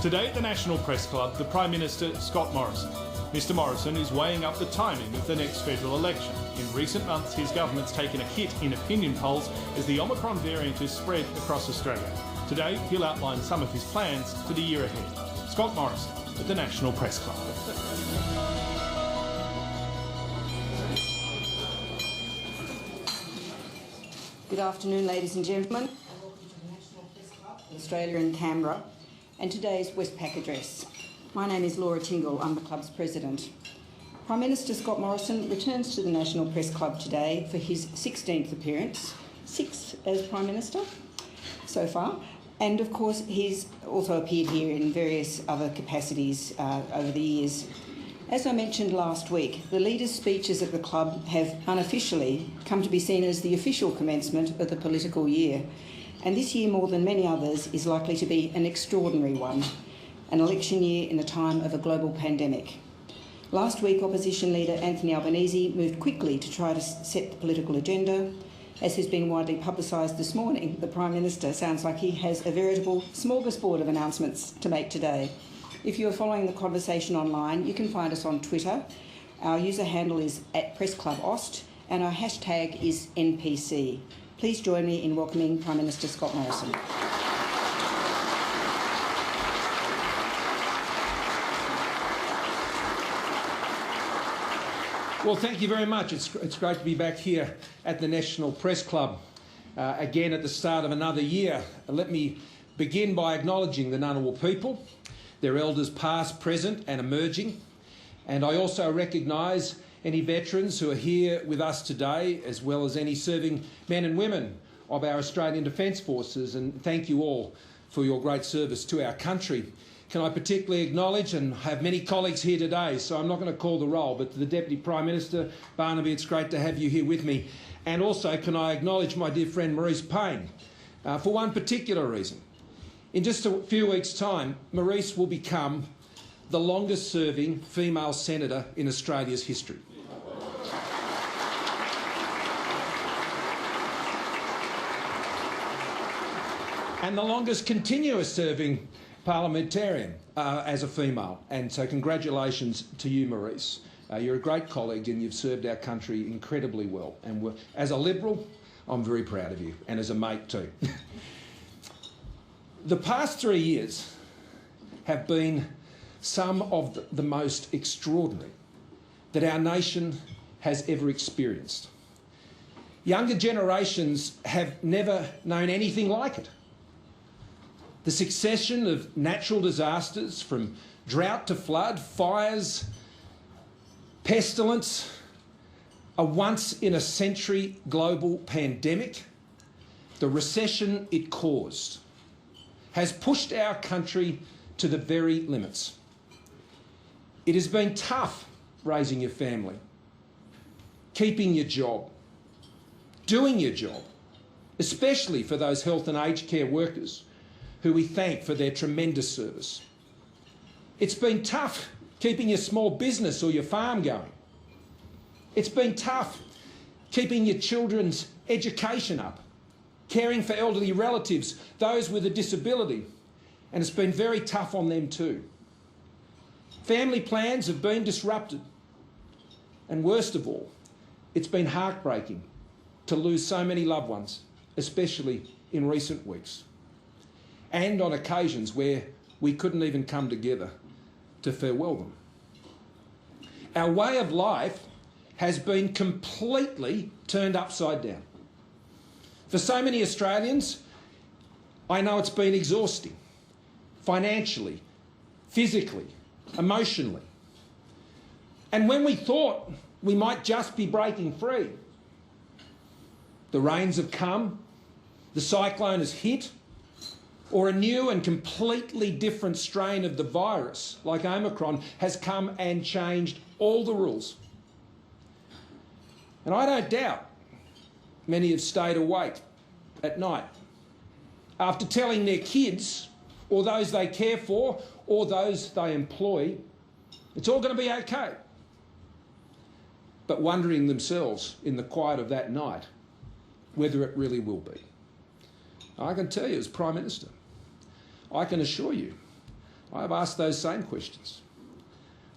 Today at the National Press Club, the Prime Minister, Scott Morrison. Mr Morrison is weighing up the timing of the next federal election. In recent months, his government's taken a hit in opinion polls as the Omicron variant has spread across Australia. Today, he'll outline some of his plans for the year ahead. Scott Morrison at the National Press Club. Good afternoon, ladies and gentlemen. Welcome to the National Press Club, Australia and Canberra, and today's Westpac address. My name is Laura Tingle. I'm the club's president. Prime Minister Scott Morrison returns to the National Press Club today for his 16th appearance, 6th as Prime Minister so far, and of course he's also appeared here in various other capacities over the years. As I mentioned last week, the leaders' speeches at the club have unofficially come to be seen as the official commencement of the political year, and this year, more than many others, is likely to be an extraordinary one, an election year in a time of a global pandemic. Last week, opposition leader Anthony Albanese moved quickly to try to set the political agenda. As has been widely publicised this morning, the Prime Minister sounds like he has a veritable smorgasbord of announcements to make today. If you are following the conversation online, you can find us on Twitter. Our user handle is @PressClubAust and our hashtag is NPC. Please join me in welcoming Prime Minister Scott Morrison. Well, thank you very much. It's great to be back here at the National Press Club again at the start of another year. Let me begin by acknowledging the Ngunnawal people, their elders past, present and emerging, and I also recognise any veterans who are here with us today, as well as any serving men and women of our Australian Defence Forces, and thank you all for your great service to our country. Can I particularly acknowledge, and have many colleagues here today, so I'm not going to call the roll, but to the Deputy Prime Minister, Barnaby, it's great to have you here with me. And also can I acknowledge my dear friend Maurice Payne, for one particular reason. In just a few weeks' time, Maurice will become the longest-serving female senator in Australia's history. And the longest continuous serving parliamentarian as a female. And so congratulations to you, Maurice. You're a great colleague and you've served our country incredibly well. And as a Liberal, I'm very proud of you, and as a mate too. The past 3 years have been some of the most extraordinary that our nation has ever experienced. Younger generations have never known anything like it. The succession of natural disasters, from drought to flood, fires, pestilence, a once-in-a-century global pandemic, the recession it caused, has pushed our country to the very limits. It has been tough raising your family, keeping your job, doing your job, especially for those health and aged care workers who we thank for their tremendous service. It's been tough keeping your small business or your farm going. It's been tough keeping your children's education up, caring for elderly relatives, those with a disability, and it's been very tough on them too. Family plans have been disrupted, and worst of all, it's been heartbreaking to lose so many loved ones, especially in recent weeks, and on occasions where we couldn't even come together to farewell them. Our way of life has been completely turned upside down. For so many Australians, I know it's been exhausting, financially, physically, emotionally. And when we thought we might just be breaking free, the rains have come, the cyclone has hit, or a new and completely different strain of the virus, like Omicron, has come and changed all the rules. And I don't doubt many have stayed awake at night after telling their kids, or those they care for, or those they employ, it's all going to be okay. But wondering themselves in the quiet of that night whether it really will be. I can tell you as Prime Minister, I can assure you I've asked those same questions.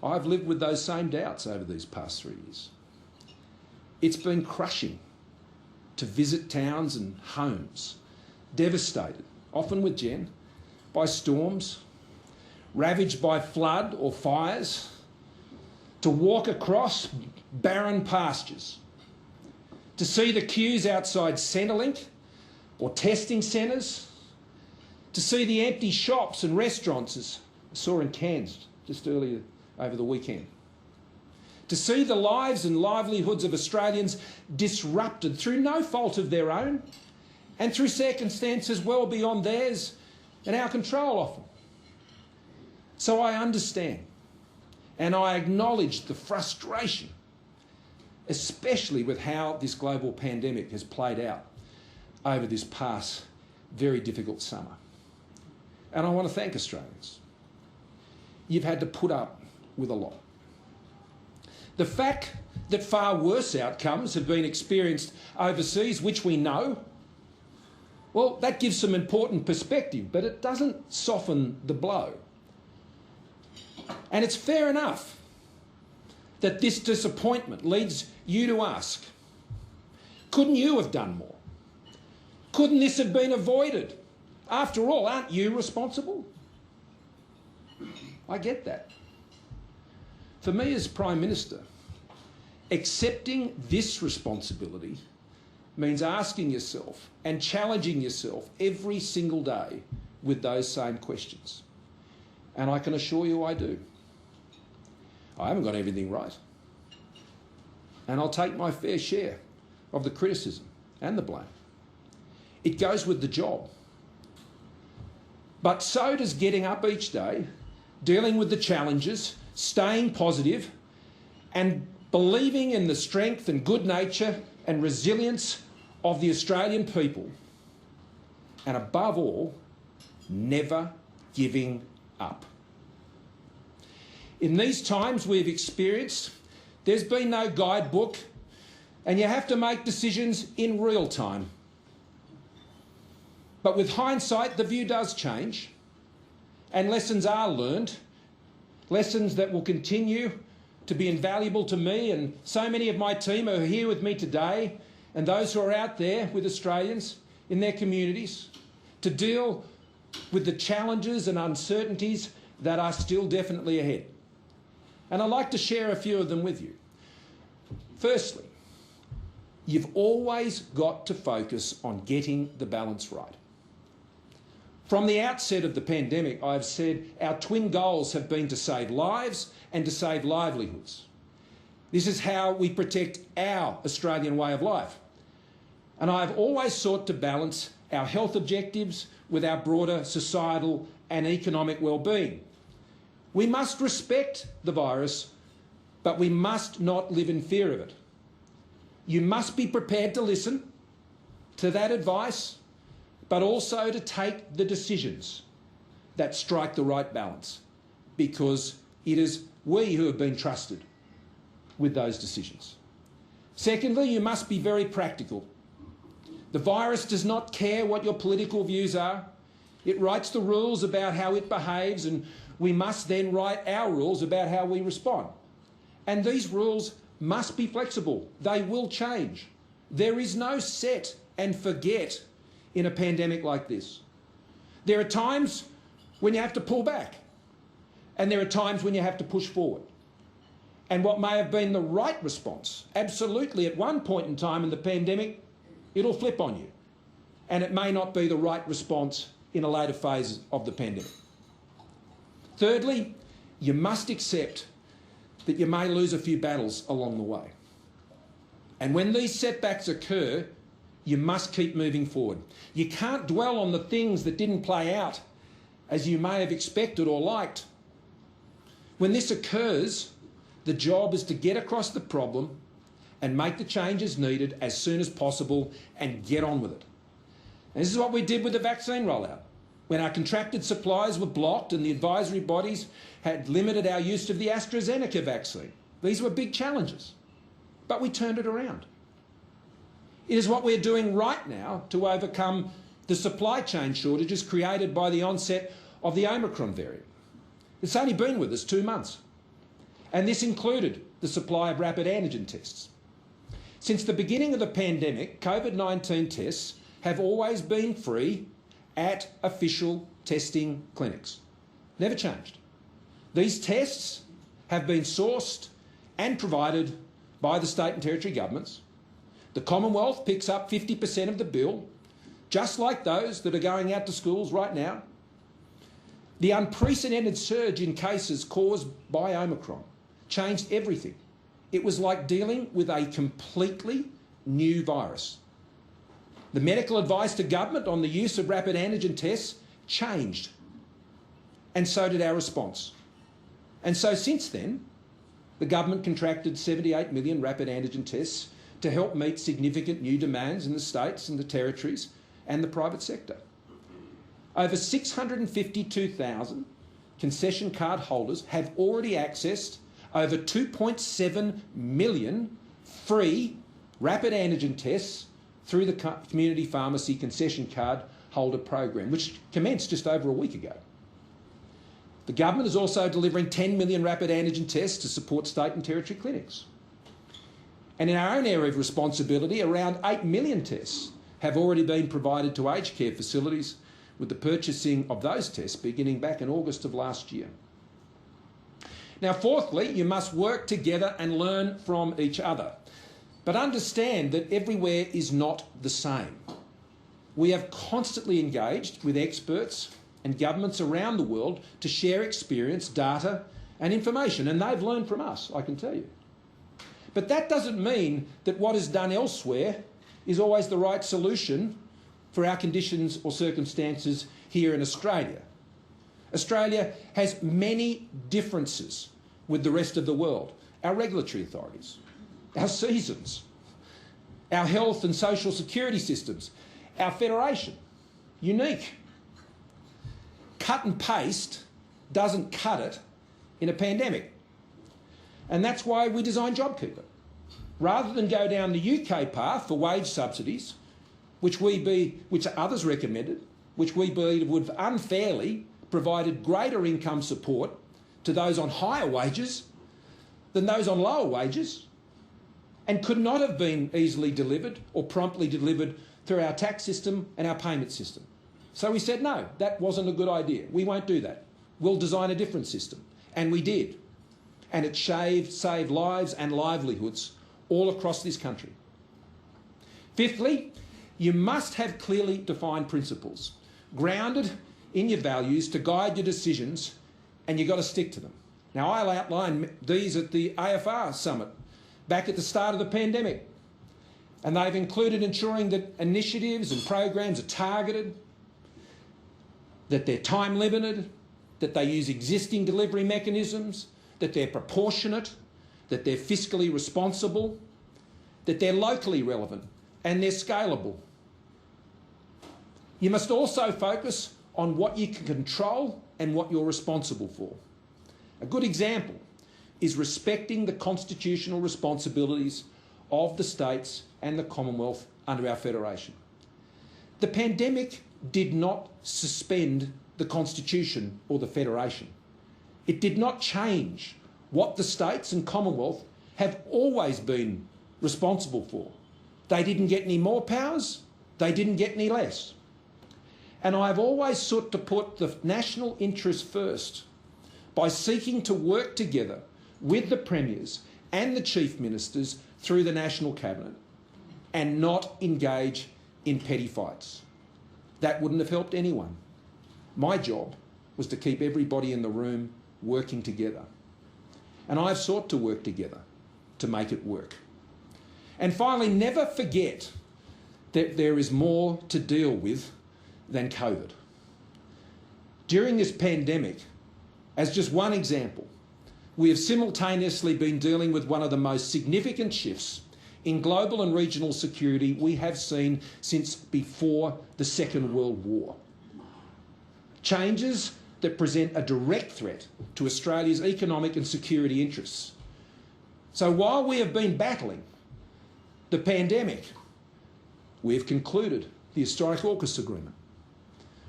I've lived with those same doubts over these past 3 years. It's been crushing to visit towns and homes devastated, often with Jen, by storms, ravaged by flood or fires, to walk across barren pastures, to see the queues outside Centrelink or testing centres, to see the empty shops and restaurants, as I saw in Cairns just earlier over the weekend, to see the lives and livelihoods of Australians disrupted through no fault of their own and through circumstances well beyond theirs and our control often. So I understand and I acknowledge the frustration, especially with how this global pandemic has played out over this past very difficult summer. And I want to thank Australians. You've had to put up with a lot. The fact that far worse outcomes have been experienced overseas, which we know, well, that gives some important perspective, but it doesn't soften the blow. And it's fair enough that this disappointment leads you to ask, couldn't you have done more? Couldn't this have been avoided? After all, aren't you responsible? I get that. For me as Prime Minister, accepting this responsibility means asking yourself and challenging yourself every single day with those same questions. And I can assure you I do. I haven't got everything right. And I'll take my fair share of the criticism and the blame. It goes with the job. But so does getting up each day, dealing with the challenges, staying positive, and believing in the strength and good nature and resilience of the Australian people. And above all, never giving up. In these times we've experienced, there's been no guidebook, and you have to make decisions in real time. But with hindsight, the view does change, and lessons are learned, lessons that will continue to be invaluable to me and so many of my team who are here with me today, and those who are out there with Australians in their communities, to deal with the challenges and uncertainties that are still definitely ahead. And I'd like to share a few of them with you. Firstly, you've always got to focus on getting the balance right. From the outset of the pandemic, I've said our twin goals have been to save lives and to save livelihoods. This is how we protect our Australian way of life. And I've always sought to balance our health objectives with our broader societal and economic well-being. We must respect the virus, but we must not live in fear of it. You must be prepared to listen to that advice, but also to take the decisions that strike the right balance, because it is we who have been trusted with those decisions. Secondly, you must be very practical. The virus does not care what your political views are. It writes the rules about how it behaves, and we must then write our rules about how we respond. And these rules must be flexible. They will change. There is no set and forget in a pandemic like this. There are times when you have to pull back, and there are times when you have to push forward. And what may have been the right response, absolutely at one point in time in the pandemic, it'll flip on you. And it may not be the right response in a later phase of the pandemic. Thirdly, you must accept that you may lose a few battles along the way. And when these setbacks occur, you must keep moving forward. You can't dwell on the things that didn't play out as you may have expected or liked. When this occurs, the job is to get across the problem and make the changes needed as soon as possible and get on with it. And this is what we did with the vaccine rollout. When our contracted supplies were blocked and the advisory bodies had limited our use of the AstraZeneca vaccine. These were big challenges, but we turned it around. It is what we're doing right now to overcome the supply chain shortages created by the onset of the Omicron variant. It's only been with us 2 months. And this included the supply of rapid antigen tests. Since the beginning of the pandemic, COVID-19 tests have always been free at official testing clinics. Never changed. These tests have been sourced and provided by the state and territory governments. The Commonwealth picks up 50% of the bill, just like those that are going out to schools right now. The unprecedented surge in cases caused by Omicron changed everything. It was like dealing with a completely new virus. The medical advice to government on the use of rapid antigen tests changed, and so did our response. And so since then, the government contracted 78 million rapid antigen tests to help meet significant new demands in the states and the territories and the private sector. Over 652,000 concession card holders have already accessed over 2.7 million free rapid antigen tests through the Community Pharmacy Concession Card Holder Program, which commenced just over a week ago. The government is also delivering 10 million rapid antigen tests to support state and territory clinics. And in our own area of responsibility, around 8 million tests have already been provided to aged care facilities, with the purchasing of those tests beginning back in August of last year. Now, fourthly, you must work together and learn from each other. But understand that everywhere is not the same. We have constantly engaged with experts and governments around the world to share experience, data and information, and they've learned from us, I can tell you. But that doesn't mean that what is done elsewhere is always the right solution for our conditions or circumstances here in Australia. Australia has many differences with the rest of the world. Our regulatory authorities, our seasons, our health and social security systems, our federation, unique. Cut and paste doesn't cut it in a pandemic. And that's why we designed JobKeeper. Rather than go down the UK path for wage subsidies, which others recommended, which we believe would have unfairly provided greater income support to those on higher wages than those on lower wages, and could not have been easily delivered or promptly delivered through our tax system and our payment system. So we said, no, that wasn't a good idea. We won't do that. We'll design a different system. And we did. And it saved lives and livelihoods all across this country. Fifthly, you must have clearly defined principles, grounded in your values to guide your decisions, and you've got to stick to them. Now, I'll outline these at the AFR summit back at the start of the pandemic, and they've included ensuring that initiatives and programs are targeted, that they're time limited, that they use existing delivery mechanisms, that they're proportionate, that they're fiscally responsible, that they're locally relevant, and they're scalable. You must also focus on what you can control and what you're responsible for. A good example is respecting the constitutional responsibilities of the states and the Commonwealth under our federation. The pandemic did not suspend the Constitution or the Federation. It did not change what the states and Commonwealth have always been responsible for. They didn't get any more powers, they didn't get any less. And I've always sought to put the national interest first by seeking to work together with the premiers and the chief ministers through the National Cabinet and not engage in petty fights. That wouldn't have helped anyone. My job was to keep everybody in the room working together. And I've sought to work together to make it work. And finally, never forget that there is more to deal with than COVID. During this pandemic, as just one example, we have simultaneously been dealing with one of the most significant shifts in global and regional security we have seen since before the Second World War. Changes that present a direct threat to Australia's economic and security interests. So while we have been battling the pandemic, we have concluded the historic AUKUS agreement.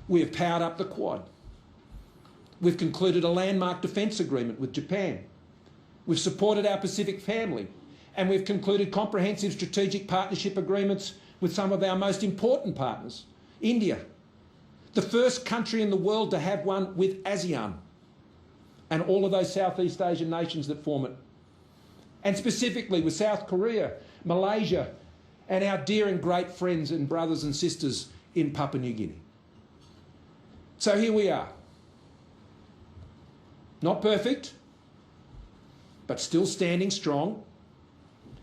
We have powered up the Quad. We've concluded a landmark defence agreement with Japan. We've supported our Pacific family, and we've concluded comprehensive strategic partnership agreements with some of our most important partners. India, the first country in the world to have one with ASEAN, and all of those Southeast Asian nations that form it. And specifically with South Korea, Malaysia, and our dear and great friends and brothers and sisters in Papua New Guinea. So here we are. Not perfect, but still standing strong,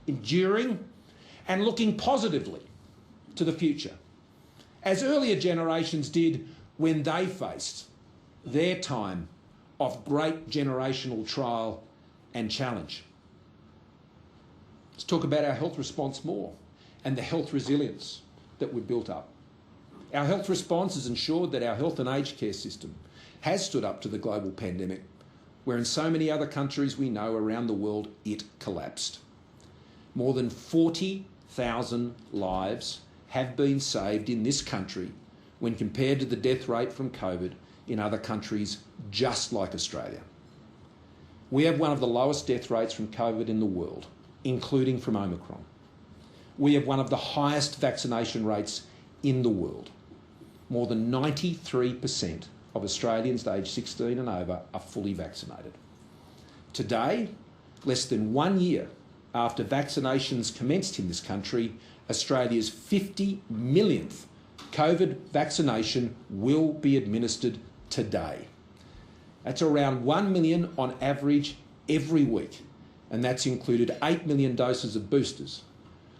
enduring, and looking positively to the future, as earlier generations did when they faced their time of great generational trial and challenge. Let's talk about our health response more and the health resilience that we've built up. Our health response has ensured that our health and aged care system has stood up to the global pandemic, where in so many other countries we know around the world it collapsed. More than 40,000 lives have been saved in this country when compared to the death rate from COVID in other countries just like Australia. We have one of the lowest death rates from COVID in the world, including from Omicron. We have one of the highest vaccination rates in the world. More than 93% of Australians aged 16 and over are fully vaccinated. Today, less than 1 year after vaccinations commenced in this country, Australia's 50 millionth COVID vaccination will be administered today. That's around 1 million on average every week, and that's included 8 million doses of boosters.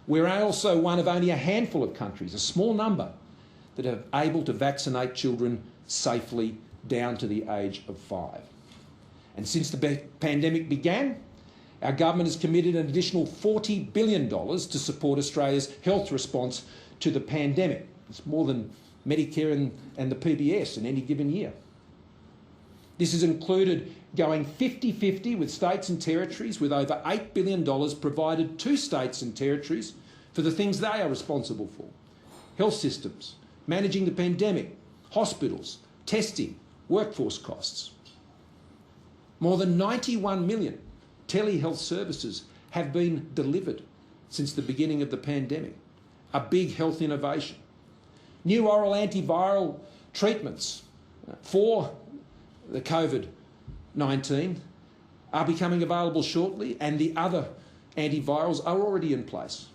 We're also one of only a handful of countries, a small number, that are able to vaccinate children safely down to the age of 5. And since the pandemic began, our government has committed an additional $40 billion to support Australia's health response to the pandemic. It's more than Medicare and the PBS in any given year. This has included going 50-50 with states and territories, with over $8 billion provided to states and territories for the things they are responsible for: health systems, managing the pandemic, hospitals, testing, workforce costs. More than 91 million telehealth services have been delivered since the beginning of the pandemic, a big health innovation. New oral antiviral treatments for the COVID-19 are becoming available shortly, and the other antivirals are already in place.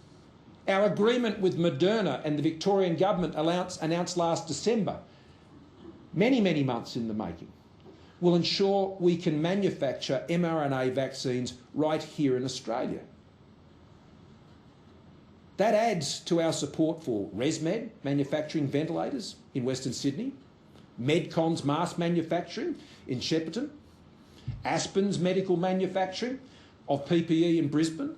Our agreement with Moderna and the Victorian government announced last December, many months in the making, will ensure we can manufacture mRNA vaccines right here in Australia. That adds to our support for ResMed manufacturing ventilators in Western Sydney, Medcon's mask manufacturing in Shepparton, Aspen's medical manufacturing of PPE in Brisbane,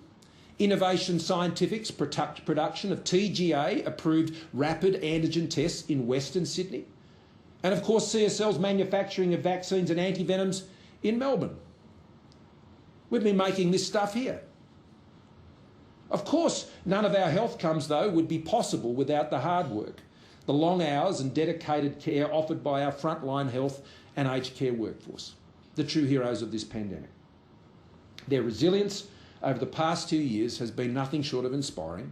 Innovation Scientific's production of TGA-approved rapid antigen tests in Western Sydney, and of course CSL's manufacturing of vaccines and antivenoms in Melbourne. We've been making this stuff here. Of course, none of our health comes, though, would be possible without the hard work, the long hours and dedicated care offered by our frontline health and aged care workforce, the true heroes of this pandemic. Their resilience over the past 2 years has been nothing short of inspiring,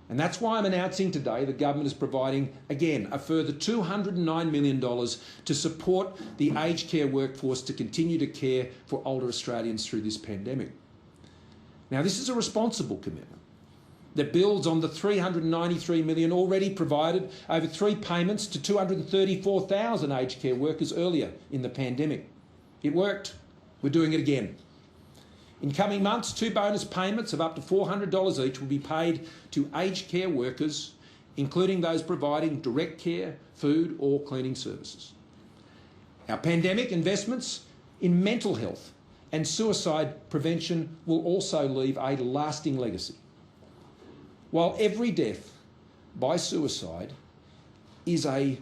and that's why I'm announcing today the government is providing, again, a further $209 million to support the aged care workforce to continue to care for older Australians through this pandemic. Now, this is a responsible commitment that builds on the $393 million already provided over 3 payments to 234,000 aged care workers earlier in the pandemic. It worked. We're doing it again. In coming months, 2 bonus payments of up to $400 each will be paid to aged care workers, including those providing direct care, food or cleaning services. Our pandemic investments in mental health and suicide prevention will also leave a lasting legacy. While every death by suicide is a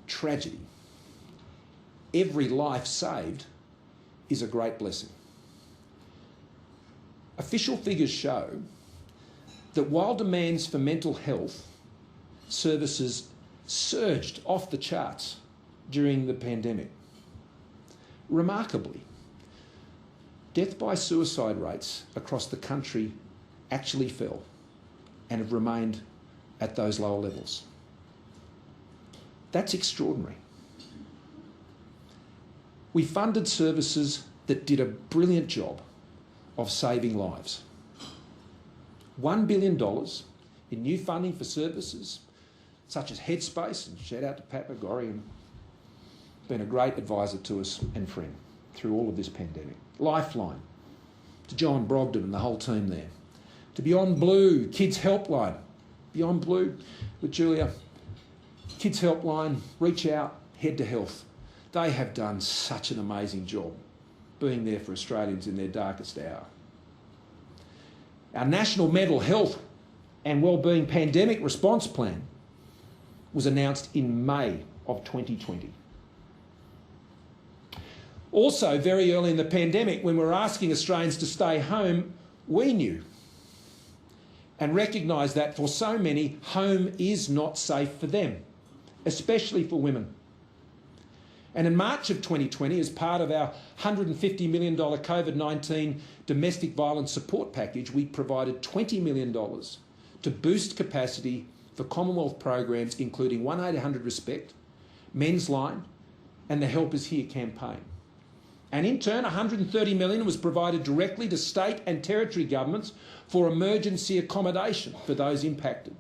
tragedy, every life saved is a great blessing. Official figures show that while demands for mental health services surged off the charts during the pandemic, remarkably, death by suicide rates across the country actually fell and have remained at those lower levels. That's extraordinary. We funded services that did a brilliant job of saving lives. $1 billion in new funding for services such as Headspace, and shout out to Pat McGorry, been a great advisor to us and friend through all of this pandemic. Lifeline, to John Brogden and the whole team there. To Beyond Blue, Kids Helpline. Beyond Blue with Julia. Kids Helpline, reach out, head to health. They have done such an amazing job being there for Australians in their darkest hour. Our National Mental Health and Wellbeing Pandemic Response Plan was announced in May of 2020. Also, very early in the pandemic, when we were asking Australians to stay home, we knew and recognised that for so many, home is not safe for them, especially for women. And in March of 2020, as part of our $150 million COVID-19 domestic violence support package, we provided $20 million to boost capacity for Commonwealth programs, including 1800 Respect, Men's Line, and the Help Is Here campaign. And in turn, $130 million was provided directly to state and territory governments for emergency accommodation for those impacted,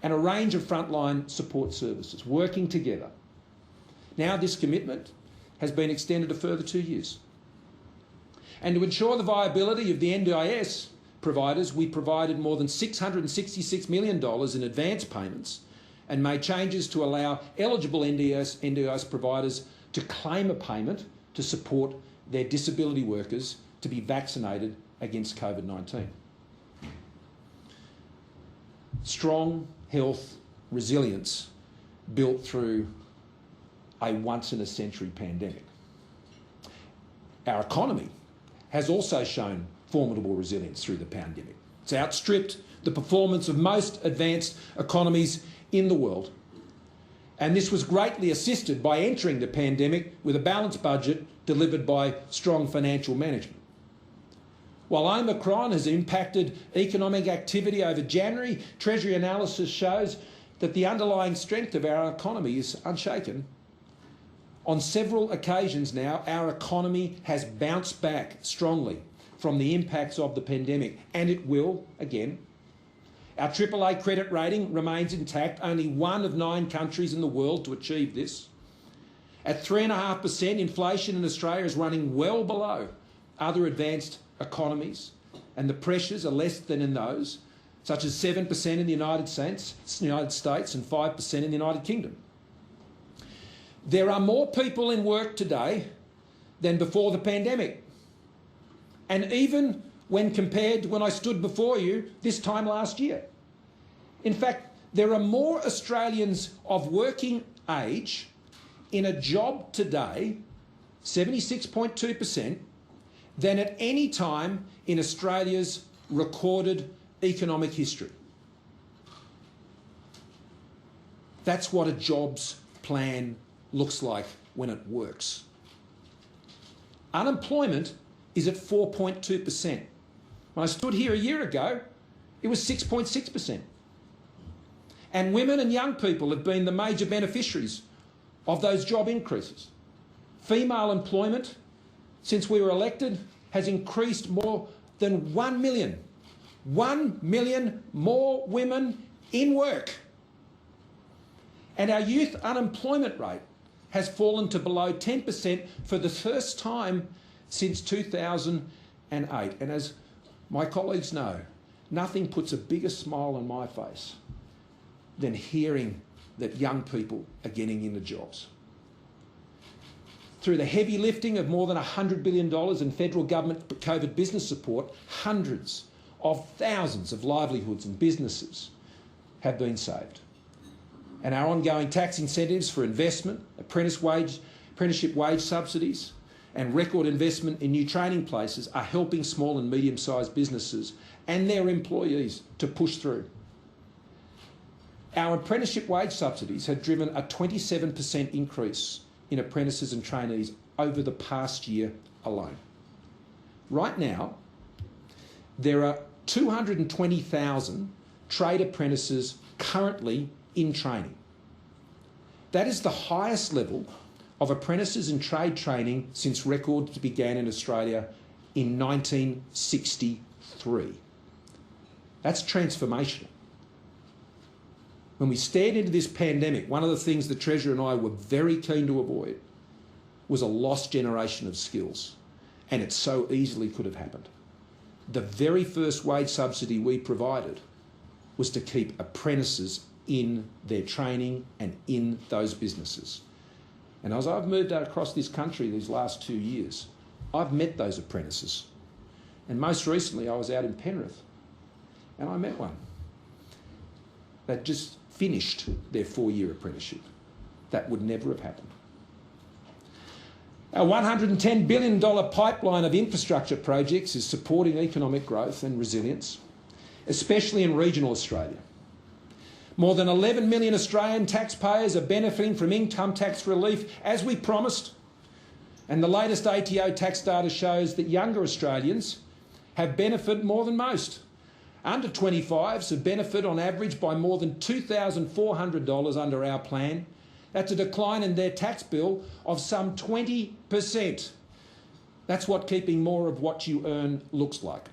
and a range of frontline support services working together. Now this commitment has been extended a further 2 years. And to ensure the viability of the NDIS providers, we provided more than $666 million in advance payments and made changes to allow eligible NDIS providers to claim a payment to support their disability workers to be vaccinated against COVID-19. Strong health resilience built through a once-in-a-century pandemic. Our economy has also shown formidable resilience through the pandemic. It's outstripped the performance of most advanced economies in the world. And this was greatly assisted by entering the pandemic with a balanced budget delivered by strong financial management. While Omicron has impacted economic activity over January, Treasury analysis shows that the underlying strength of our economy is unshaken. On several occasions now, our economy has bounced back strongly from the impacts of the pandemic, and it will again. Our AAA credit rating remains intact, only one of 9 countries in the world to achieve this. At 3.5%, inflation in Australia is running well below other advanced economies, and the pressures are less than in those, such as 7% in the United States and 5% in the United Kingdom. There are more people in work today than before the pandemic. And even when compared to when I stood before you this time last year. In fact, there are more Australians of working age in a job today, 76.2%, than at any time in Australia's recorded economic history. That's what a jobs plan looks like when it works. Unemployment is at 4.2%. When I stood here a year ago, it was 6.6%. And women and young people have been the major beneficiaries of those job increases. Female employment, since we were elected, has increased more than 1 million. 1 million more women in work. And our youth unemployment rate has fallen to below 10% for the first time since 2008. And as my colleagues know, nothing puts a bigger smile on my face than hearing that young people are getting into jobs. Through the heavy lifting of more than $100 billion in federal government COVID business support, hundreds of thousands of livelihoods and businesses have been saved. And our ongoing tax incentives for investment, apprenticeship wage subsidies, and record investment in new training places are helping small and medium-sized businesses and their employees to push through. Our apprenticeship wage subsidies have driven a 27% increase in apprentices and trainees over the past year alone. Right now, there are 220,000 trade apprentices currently in training. That is the highest level of apprentices in trade training since records began in Australia in 1963. That's transformational. When we stared into this pandemic, one of the things the Treasurer and I were very keen to avoid was a lost generation of skills, and it so easily could have happened. The very first wage subsidy we provided was to keep apprentices in their training and in those businesses. And as I've moved out across this country these last 2 years, I've met those apprentices. And most recently I was out in Penrith and I met one that just finished their 4-year apprenticeship. That would never have happened. Our $110 billion pipeline of infrastructure projects is supporting economic growth and resilience, especially in regional Australia. More than 11 million Australian taxpayers are benefiting from income tax relief, as we promised. And the latest ATO tax data shows that younger Australians have benefited more than most. Under 25s have benefited on average by more than $2,400 under our plan. That's a decline in their tax bill of some 20%. That's what keeping more of what you earn looks like.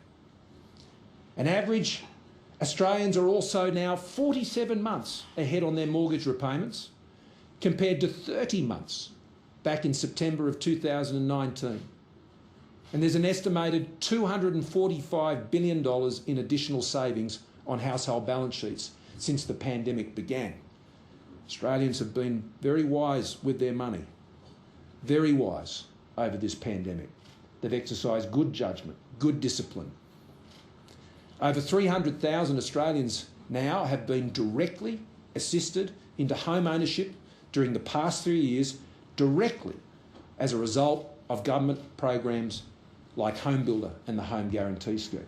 An average Australians are also now 47 months ahead on their mortgage repayments, compared to 30 months back in September of 2019. And there's an estimated $245 billion in additional savings on household balance sheets since the pandemic began. Australians have been very wise with their money, very wise over this pandemic. They've exercised good judgment, good discipline. Over 300,000 Australians now have been directly assisted into home ownership during the past 3 years, directly as a result of government programs like Home Builder and the Home Guarantee Scheme.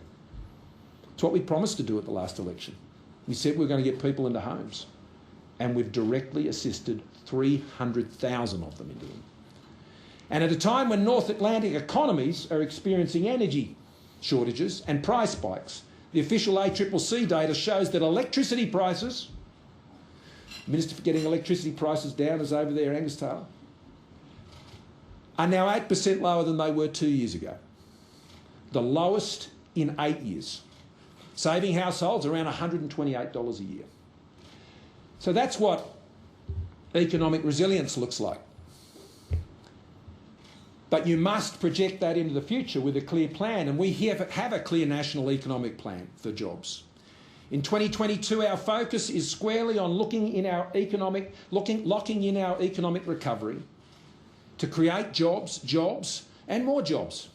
It's what we promised to do at the last election. We said we were going to get people into homes, and we've directly assisted 300,000 of them into them. And at a time when North Atlantic economies are experiencing energy shortages and price spikes, the official ACCC data shows that electricity prices, the Minister for getting electricity prices down is over there, Angus Taylor, are now 8% lower than they were 2 years ago. The lowest in 8 years. Saving households around $128 a year. So that's what economic resilience looks like. But you must project that into the future with a clear plan, and we have a clear national economic plan for jobs. In 2022, our focus is squarely on locking in our economic recovery to create jobs and more jobs.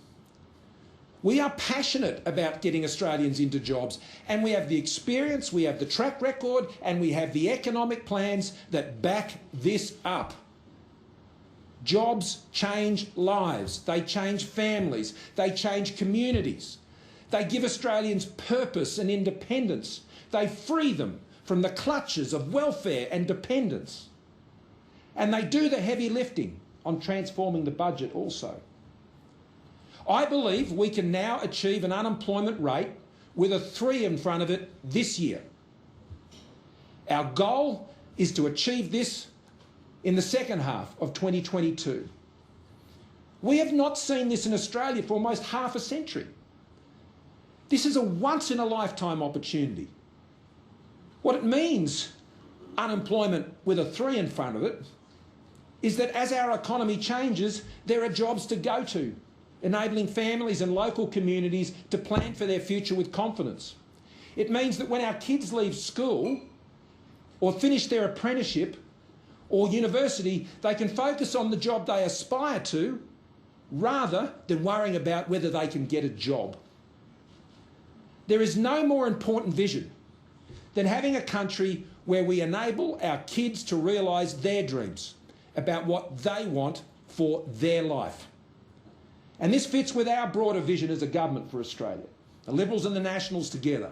We are passionate about getting Australians into jobs, and we have the experience, we have the track record, and we have the economic plans that back this up. Jobs change lives, they change families, they change communities. They give Australians purpose and independence. They free them from the clutches of welfare and dependence. And they do the heavy lifting on transforming the budget also. I believe we can now achieve an unemployment rate with a 3 in front of it this year. Our goal is to achieve this in the second half of 2022. We have not seen this in Australia for almost half a century. This is a once-in-a-lifetime opportunity. What it means, unemployment with a 3 in front of it, is that as our economy changes, there are jobs to go to, enabling families and local communities to plan for their future with confidence. It means that when our kids leave school or finish their apprenticeship or university, they can focus on the job they aspire to rather than worrying about whether they can get a job. There is no more important vision than having a country where we enable our kids to realise their dreams about what they want for their life. And this fits with our broader vision as a government for Australia, the Liberals and the Nationals together,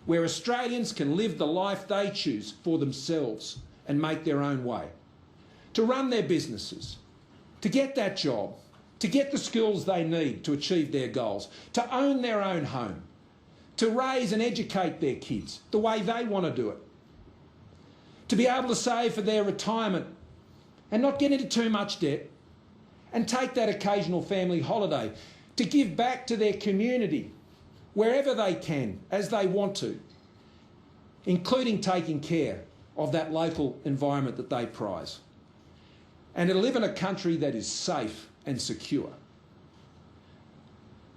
where Australians can live the life they choose for themselves and make their own way, to run their businesses, to get that job, to get the skills they need to achieve their goals, to own their own home, to raise and educate their kids the way they want to do it, to be able to save for their retirement and not get into too much debt, and take that occasional family holiday, to give back to their community wherever they can, as they want to, including taking care of that local environment that they prize, and to live in a country that is safe and secure.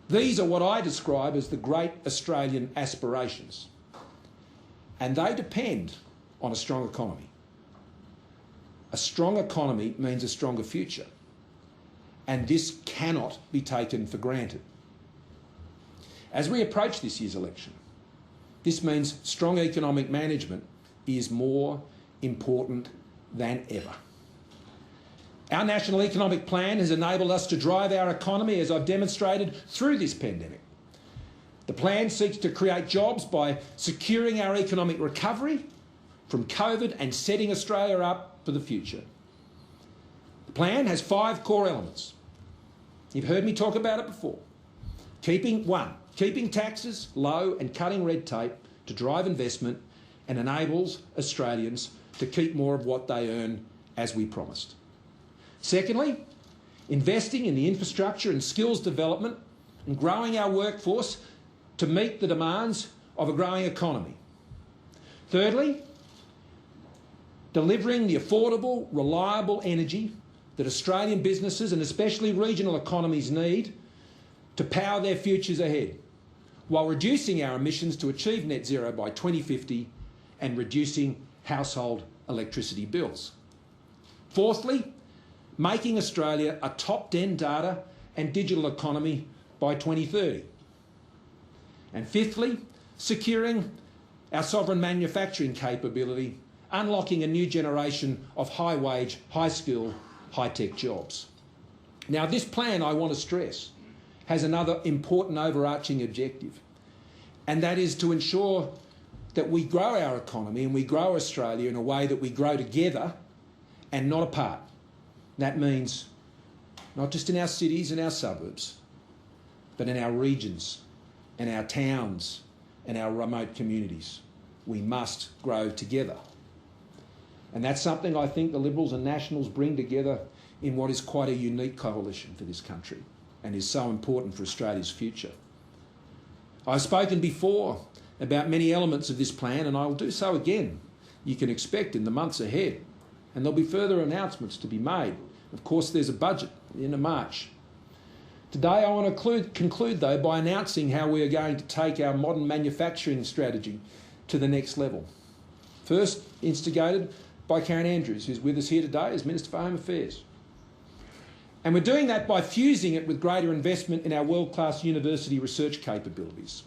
These are what I describe as the great Australian aspirations, and they depend on a strong economy. A strong economy means a stronger future, and this cannot be taken for granted. As we approach this year's election, this means strong economic management is more important than ever. Our National Economic Plan has enabled us to drive our economy, as I've demonstrated, through this pandemic. The plan seeks to create jobs by securing our economic recovery from COVID and setting Australia up for the future. The plan has 5 core elements. You've heard me talk about it before. Keeping taxes low and cutting red tape to drive investment and enables Australians to keep more of what they earn, as we promised. Secondly, investing in the infrastructure and skills development and growing our workforce to meet the demands of a growing economy. Thirdly, delivering the affordable, reliable energy that Australian businesses and especially regional economies need to power their futures ahead, while reducing our emissions to achieve net zero by 2050 and reducing household electricity bills. Fourthly, making Australia a top 10 data and digital economy by 2030. And fifthly, securing our sovereign manufacturing capability, unlocking a new generation of high-wage, high-skill, high-tech jobs. Now, this plan, I want to stress, has another important overarching objective, and that is to ensure that we grow our economy and we grow Australia in a way that we grow together and not apart. That means not just in our cities and our suburbs, but in our regions and our towns and our remote communities. We must grow together. And that's something I think the Liberals and Nationals bring together in what is quite a unique coalition for this country and is so important for Australia's future. I've spoken before about many elements of this plan, and I will do so again, you can expect, in the months ahead. And there'll be further announcements to be made. Of course, there's a budget at the end of March. Today, I want to conclude, though, by announcing how we are going to take our modern manufacturing strategy to the next level. First, instigated by Karen Andrews, who's with us here today as Minister for Home Affairs. And we're doing that by fusing it with greater investment in our world-class university research capabilities.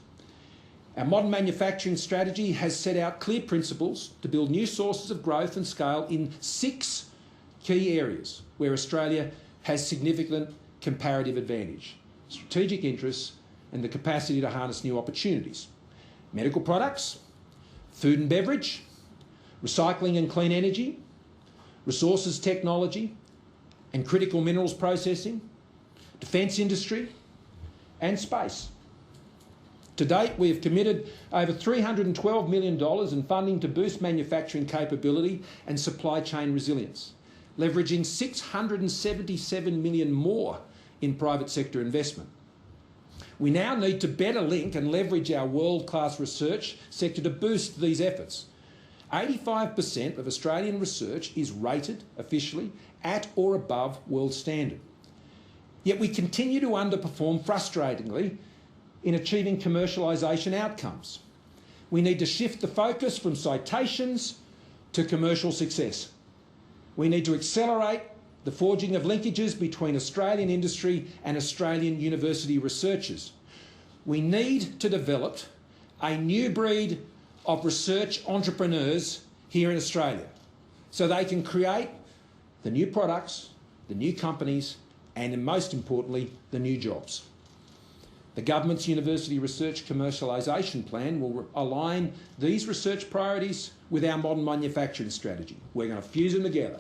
Our modern manufacturing strategy has set out clear principles to build new sources of growth and scale in 6 key areas where Australia has significant comparative advantage, strategic interests and the capacity to harness new opportunities. Medical products, food and beverage, recycling and clean energy, resources technology and critical minerals processing, defence industry and space. To date, we have committed over $312 million in funding to boost manufacturing capability and supply chain resilience, leveraging $677 million more in private sector investment. We now need to better link and leverage our world-class research sector to boost these efforts. 85% of Australian research is rated officially at or above world standard. Yet we continue to underperform frustratingly in achieving commercialisation outcomes. We need to shift the focus from citations to commercial success. We need to accelerate the forging of linkages between Australian industry and Australian university researchers. We need to develop a new breed of research entrepreneurs here in Australia so they can create the new products, the new companies, and most importantly, the new jobs. The government's University Research Commercialisation Plan will align these research priorities with our modern manufacturing strategy. We're going to fuse them together.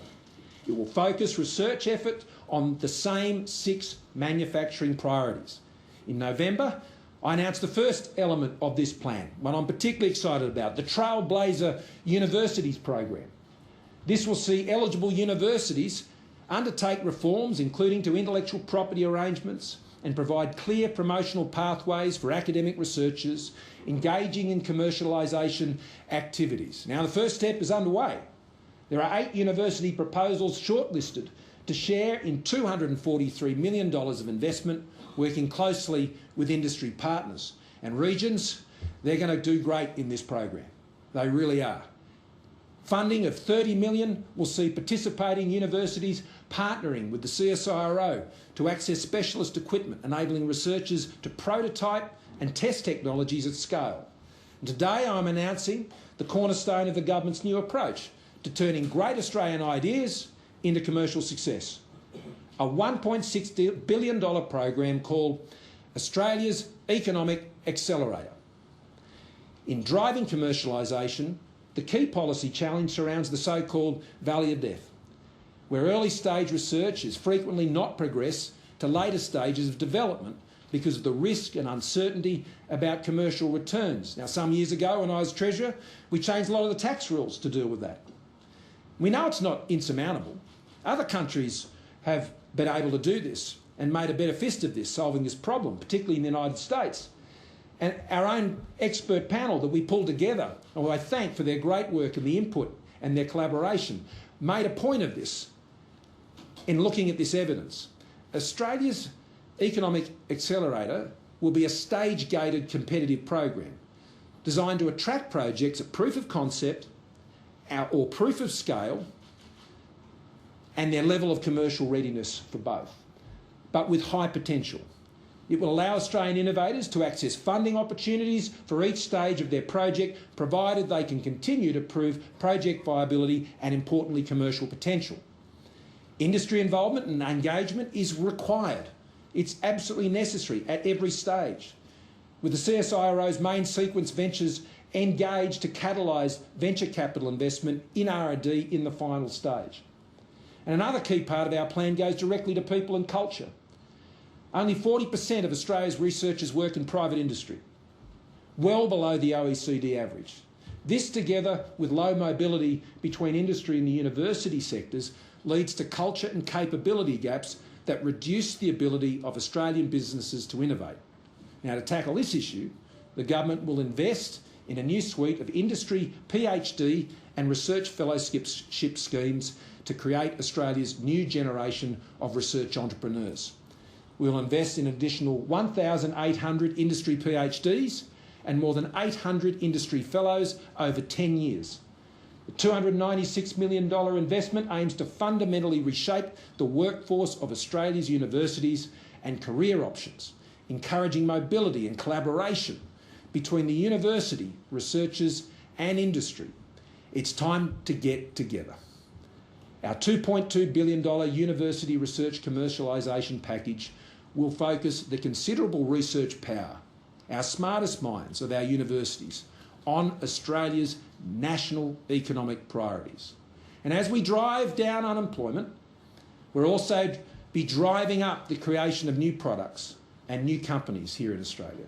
It will focus research effort on the same 6 manufacturing priorities. In November, I announced the first element of this plan, one I'm particularly excited about, the Trailblazer Universities program. This will see eligible universities undertake reforms, including to intellectual property arrangements, and provide clear promotional pathways for academic researchers engaging in commercialisation activities. Now, the first step is underway. There are 8 university proposals shortlisted to share in $243 million of investment, working closely with industry partners. And regions, they're going to do great in this program. They really are. Funding of $30 million will see participating universities partnering with the CSIRO to access specialist equipment, enabling researchers to prototype and test technologies at scale. And today I'm announcing the cornerstone of the government's new approach to turning great Australian ideas into commercial success. A $1.6 billion program called Australia's Economic Accelerator. In driving commercialisation, the key policy challenge surrounds the so-called valley of death, where early stage research is frequently not progressed to later stages of development because of the risk and uncertainty about commercial returns. Now, some years ago when I was Treasurer, we changed a lot of the tax rules to deal with that. We know it's not insurmountable. Other countries have been able to do this and made a better fist of this, solving this problem, particularly in the United States. And our own expert panel that we pulled together, who I thank for their great work and the input and their collaboration, made a point of this in looking at this evidence. Australia's Economic Accelerator will be a stage-gated competitive program designed to attract projects at proof of concept or proof of scale and their level of commercial readiness for both, but with high potential. It will allow Australian innovators to access funding opportunities for each stage of their project, provided they can continue to prove project viability and, importantly, commercial potential. Industry involvement and engagement is required. It's absolutely necessary at every stage, with the CSIRO's main sequence ventures engaged to catalyse venture capital investment in R&D in the final stage. And another key part of our plan goes directly to people and culture. Only 40% of Australia's researchers work in private industry, well below the OECD average. This, together with low mobility between industry and the university sectors, leads to culture and capability gaps that reduce the ability of Australian businesses to innovate. Now, to tackle this issue, the government will invest in a new suite of industry, PhD and research fellowship schemes to create Australia's new generation of research entrepreneurs. We'll invest in an additional 1,800 industry PhDs and more than 800 industry fellows over 10 years. The $296 million investment aims to fundamentally reshape the workforce of Australia's universities and career options, encouraging mobility and collaboration between the university, researchers and industry. It's time to get together. Our $2.2 billion university research commercialisation package will focus the considerable research power, our smartest minds of our universities, on Australia's national economic priorities. And as we drive down unemployment, we'll also be driving up the creation of new products and new companies here in Australia,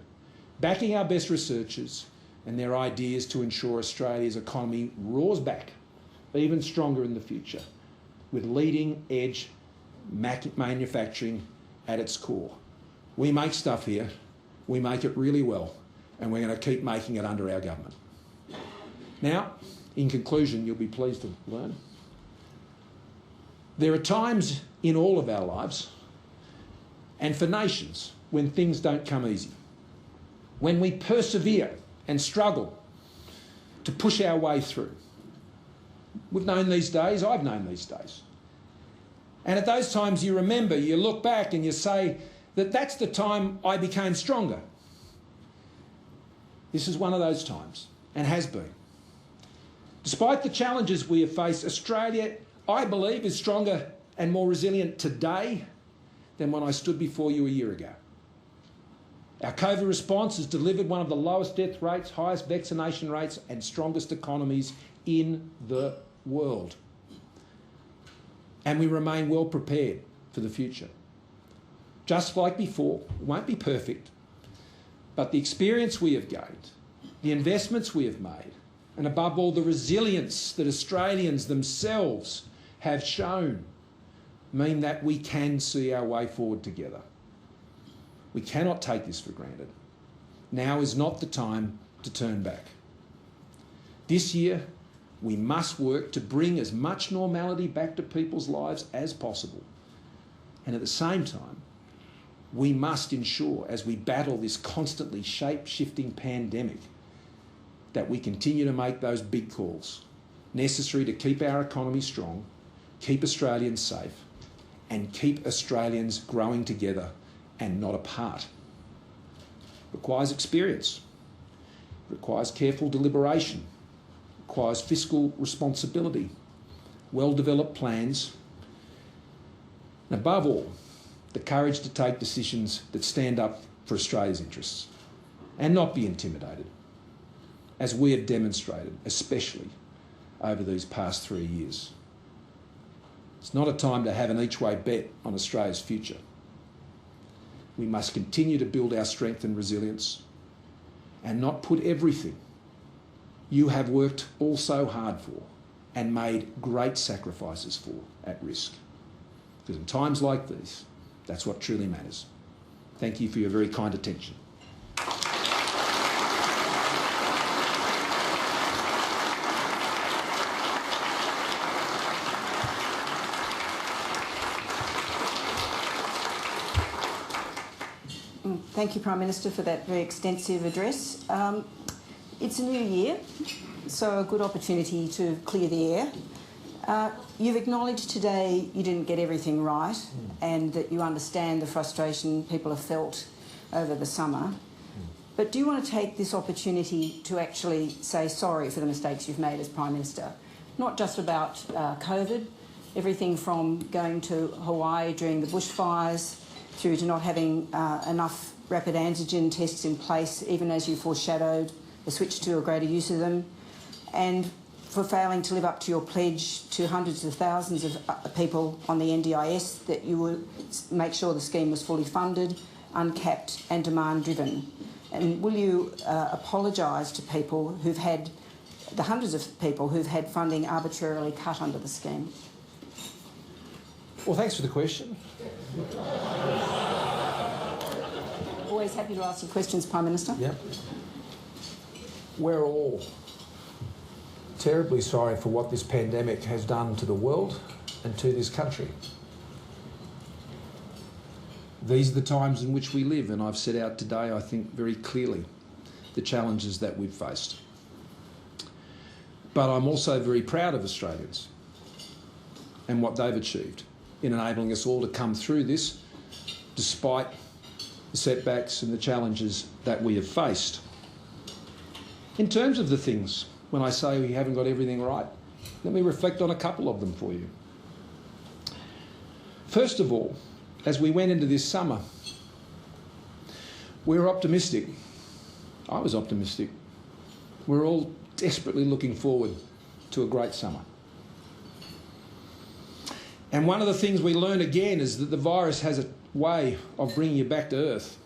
backing our best researchers and their ideas to ensure Australia's economy roars back even stronger in the future, with leading-edge manufacturing at its core. We make stuff here, we make it really well, and we're going to keep making it under our government. Now, in conclusion, you'll be pleased to learn, there are times in all of our lives, and for nations, when things don't come easy, when we persevere and struggle to push our way through. We've known these days, I've known these days. And at those times you remember, you look back and you say that that's the time I became stronger. This is one of those times, and has been. Despite the challenges we have faced, Australia, I believe, is stronger and more resilient today than when I stood before you a year ago. Our COVID response has delivered one of the lowest death rates, highest vaccination rates and strongest economies in the world. And we remain well prepared for for the future. Just like before, it won't be perfect, but the experience we have gained, the investments we have made, and above all the resilience that Australians themselves have shown mean that we can see our way forward together. We cannot take this for granted. Now is not the time to turn back. This year, we must work to bring as much normality back to people's lives as possible. And at the same time, we must ensure, as we battle this constantly shape-shifting pandemic, that we continue to make those big calls necessary to keep our economy strong, keep Australians safe, and keep Australians growing together and not apart. It requires experience, it requires careful deliberation, it requires fiscal responsibility, well-developed plans, and above all, the courage to take decisions that stand up for Australia's interests and not be intimidated, as we have demonstrated, especially over these past 3 years. It's not a time to have an each-way bet on Australia's future. We must continue to build our strength and resilience and not put everything you have worked all so hard for and made great sacrifices for at risk. Because in times like these, that's what truly matters. Thank you for your very kind attention. Thank you, Prime Minister, for that very extensive address. It's a new year, so a good opportunity to clear the air. You've acknowledged today you didn't get everything right and that you understand the frustration people have felt over the summer. But do you want to take this opportunity to actually say sorry for the mistakes you've made as Prime Minister? Not just about COVID, everything from going to Hawaii during the bushfires through to not having enough rapid antigen tests in place, even as you foreshadowed the switch to a greater use of them, and for failing to live up to your pledge to hundreds of thousands of people on the NDIS that you would make sure the scheme was fully funded, uncapped and demand-driven. And will you apologise to people who've had, the hundreds of people who've had funding arbitrarily cut under the scheme? Well, thanks for the question. Always happy to ask you questions, Prime Minister. Yep. We're all terribly sorry for what this pandemic has done to the world and to this country. These are the times in which we live, and I've set out today, I think, very clearly the challenges that we've faced. But I'm also very proud of Australians and what they've achieved in enabling us all to come through this despite the setbacks and the challenges that we have faced. In terms of the things, when I say we haven't got everything right, let me reflect on a couple of them for you. First of all, as we went into this summer, we were optimistic. I was optimistic. We're all desperately looking forward to a great summer. And one of the things we learn again is that the virus has a way of bringing you back to earth.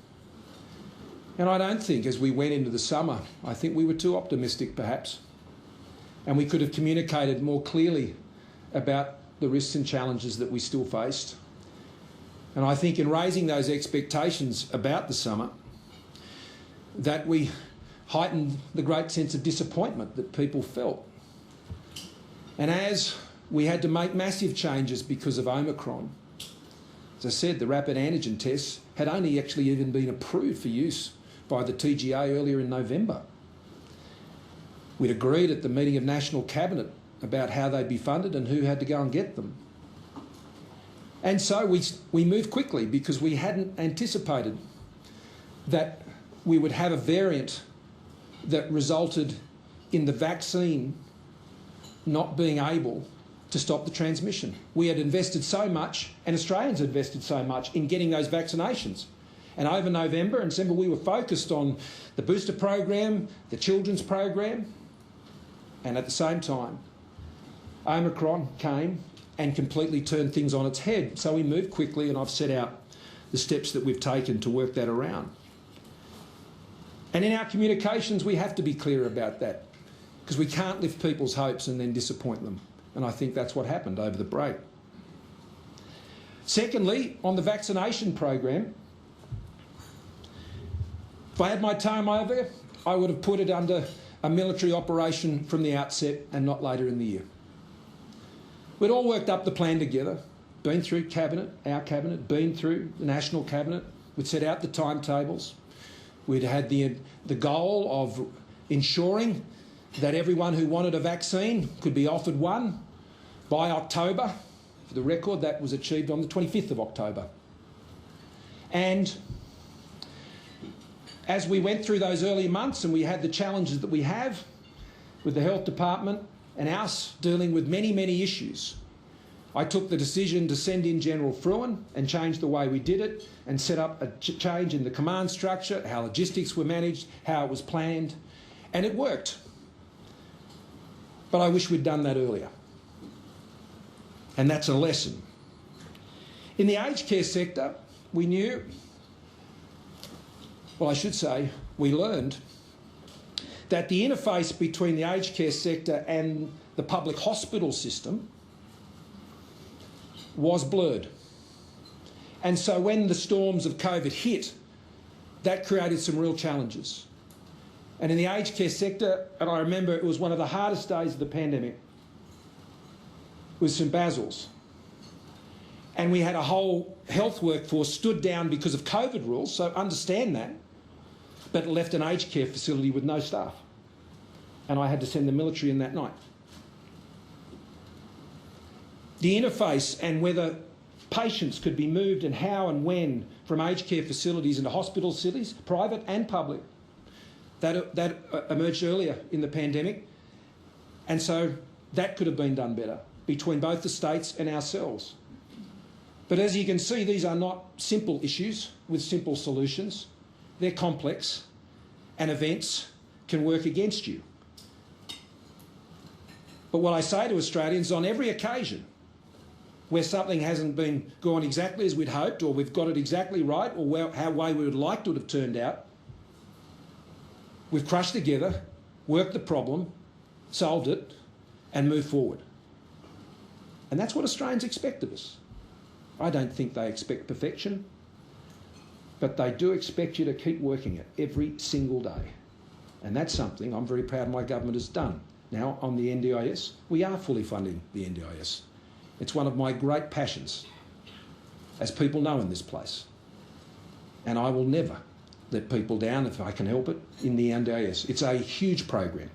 And I don't think, as we went into the summer, I think we were too optimistic perhaps. And we could have communicated more clearly about the risks and challenges that we still faced. And I think in raising those expectations about the summer, that we heightened the great sense of disappointment that people felt. And as we had to make massive changes because of Omicron, as I said, the rapid antigen tests had only actually even been approved for use by the TGA earlier in November. We'd agreed at the meeting of National Cabinet about how they'd be funded and who had to go and get them. And so we moved quickly because we hadn't anticipated that we would have a variant that resulted in the vaccine not being able to stop the transmission. We had invested so much, and Australians had invested so much in getting those vaccinations. And over November and December, we were focused on the booster program, the children's program, and at the same time, Omicron came and completely turn things on its head. So we moved quickly, and I've set out the steps that we've taken to work that around. And in our communications, we have to be clear about that, because we can't lift people's hopes and then disappoint them. And I think that's what happened over the break. Secondly, on the vaccination program, if I had my time over, I would have put it under a military operation from the outset and not later in the year. We'd all worked up the plan together, been through Cabinet, our Cabinet, been through the National Cabinet. We'd set out the timetables. We'd had the goal of ensuring that everyone who wanted a vaccine could be offered one by October. For the record, that was achieved on the 25th of October. And as we went through those early months and we had the challenges that we have with the Health Department and us dealing with many, many issues, I took the decision to send in General Fruin and change the way we did it and set up a change in the command structure, how logistics were managed, how it was planned, and it worked. But I wish we'd done that earlier. And that's a lesson. In the aged care sector, we knew, well, I should say, we learned that the interface between the aged care sector and the public hospital system was blurred. And so when the storms of COVID hit, that created some real challenges. And in the aged care sector, and I remember it was one of the hardest days of the pandemic, with St Basil's. And we had a whole health workforce stood down because of COVID rules, so understand that, but it left an aged care facility with no staff. And I had to send the military in that night. The interface and whether patients could be moved and how and when from aged care facilities into hospital facilities, private and public, that emerged earlier in the pandemic. And so that could have been done better between both the states and ourselves. But as you can see, these are not simple issues with simple solutions. They're complex, and events can work against you. But what I say to Australians on every occasion where something hasn't been gone exactly as we'd hoped, or we've got it exactly right, or how way we would like to have turned out, we've crushed together, worked the problem, solved it, and moved forward. And that's what Australians expect of us. I don't think they expect perfection, but they do expect you to keep working it every single day. And that's something I'm very proud my government has done. Now, on the NDIS, we are fully funding the NDIS. It's one of my great passions, as people know in this place. And I will never let people down, if I can help it, in the NDIS. It's a huge program.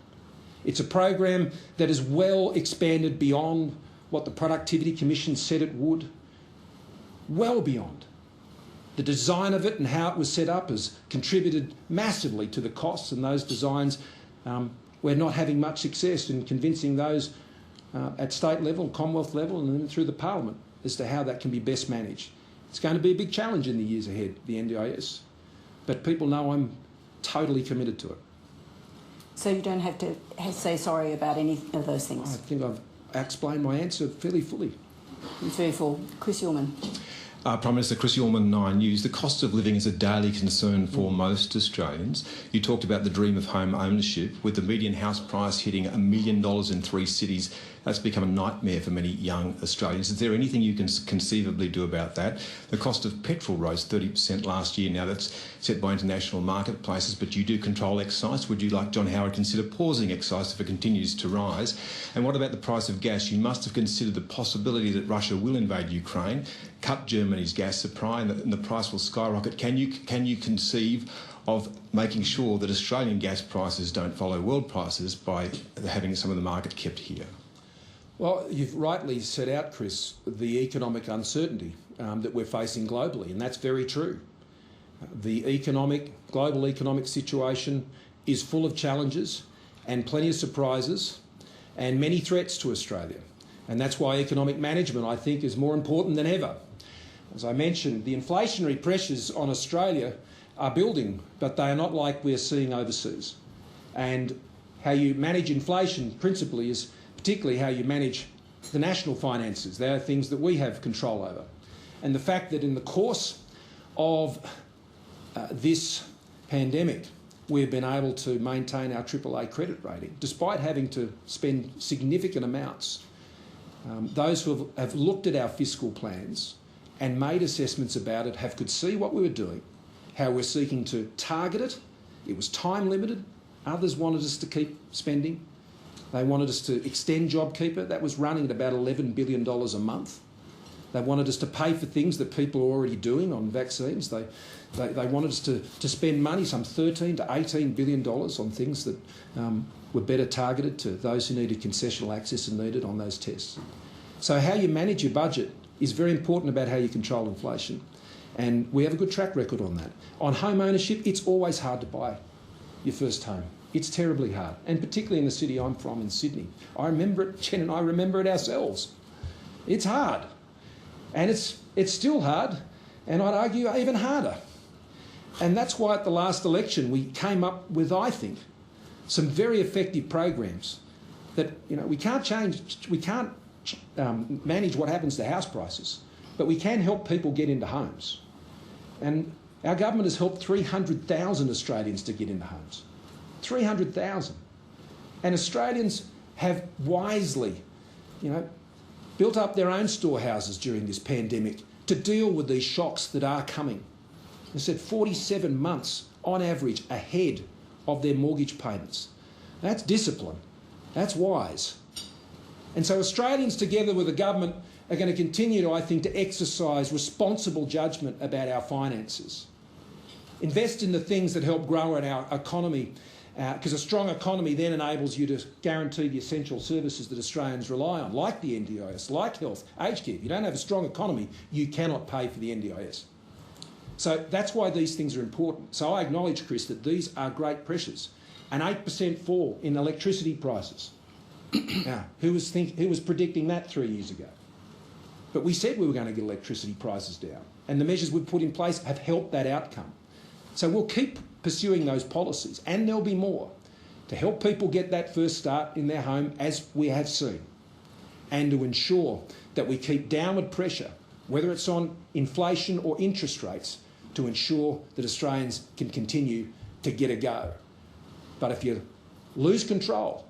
It's a program that is well expanded beyond what the Productivity Commission said it would, well beyond. The design of it and how it was set up has contributed massively to the costs, and those designs, we're not having much success in convincing those at state level, Commonwealth level, and then through the Parliament as to how that can be best managed. It's going to be a big challenge in the years ahead, the NDIS, but people know I'm totally committed to it. So you don't have to say sorry about any of those things? I think I've explained my answer fairly fully. It's very full. Chris Ullman. Prime Minister Chris Ullman, 9 News. The cost of living is a daily concern for most Australians. You talked about the dream of home ownership. With the median house price hitting $1 million in 3 cities, that's become a nightmare for many young Australians. Is there anything you can conceivably do about that? The cost of petrol rose 30% last year. Now, that's set by international marketplaces, but you do control excise. Would you, like John Howard, consider pausing excise if it continues to rise? And what about the price of gas? You must have considered the possibility that Russia will invade Ukraine, cut Germany's gas supply, and the price will skyrocket. Can you conceive of making sure that Australian gas prices don't follow world prices by having some of the market kept here? Well, you've rightly set out, Chris, the economic uncertainty that we're facing globally, and that's very true. The global economic situation is full of challenges and plenty of surprises and many threats to Australia. And that's why economic management, I think, is more important than ever. As I mentioned, the inflationary pressures on Australia are building, but they are not like we're seeing overseas. And how you manage inflation principally is particularly how you manage the national finances. They are things that we have control over. And the fact that in the course of this pandemic, we've been able to maintain our AAA credit rating, despite having to spend significant amounts. Those who have looked at our fiscal plans and made assessments about it could see what we were doing, how we're seeking to target it. It was time limited. Others wanted us to keep spending. They wanted us to extend JobKeeper. That was running at about $11 billion a month. They wanted us to pay for things that people are already doing on vaccines. They wanted us to spend money, some $13 to $18 billion on things that were better targeted to those who needed concessional access and needed on those tests. So how you manage your budget is very important about how you control inflation. And we have a good track record on that. On home ownership, it's always hard to buy your first home. It's terribly hard, and particularly in the city I'm from, in Sydney. I remember it, Jen and I remember it ourselves. It's hard. And it's still hard, and I'd argue even harder. And that's why at the last election we came up with, I think, some very effective programs that, we can't manage what happens to house prices, but we can help people get into homes. And our government has helped 300,000 Australians to get into homes. 300,000. And Australians have wisely, built up their own storehouses during this pandemic to deal with these shocks that are coming. They said 47 months on average ahead of their mortgage payments. That's discipline. That's wise. And so Australians, together with the government, are going to continue to, I think, to exercise responsible judgment about our finances. Invest in the things that help grow our economy, because a strong economy then enables you to guarantee the essential services that Australians rely on, like the NDIS, like health, aged care. If you don't have a strong economy, you cannot pay for the NDIS. So that's why these things are important. So I acknowledge, Chris, that these are great pressures. An 8% fall in electricity prices. Now, who was predicting that 3 years ago? But we said we were going to get electricity prices down, and the measures we've put in place have helped that outcome. So we'll keep pursuing those policies, and there'll be more, to help people get that first start in their home, as we have seen, and to ensure that we keep downward pressure, whether it's on inflation or interest rates, to ensure that Australians can continue to get a go. But if you lose control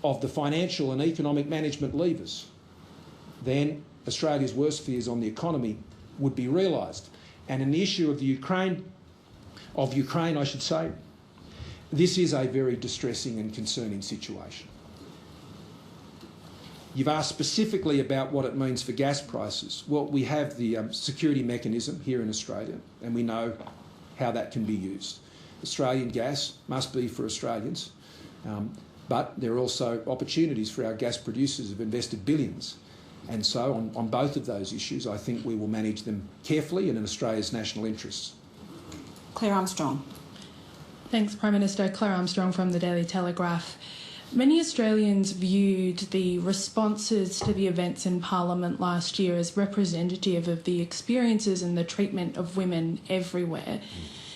of the financial and economic management levers, then Australia's worst fears on the economy would be realised. And in the issue of Ukraine, I should say, this is a very distressing and concerning situation. You've asked specifically about what it means for gas prices. Well, we have the security mechanism here in Australia, and we know how that can be used. Australian gas must be for Australians, but there are also opportunities for our gas producers who've invested billions. And so on both of those issues, I think we will manage them carefully and in Australia's national interests. Claire Armstrong. Thanks, Prime Minister. Claire Armstrong from the Daily Telegraph. Many Australians viewed the responses to the events in Parliament last year as representative of the experiences and the treatment of women everywhere.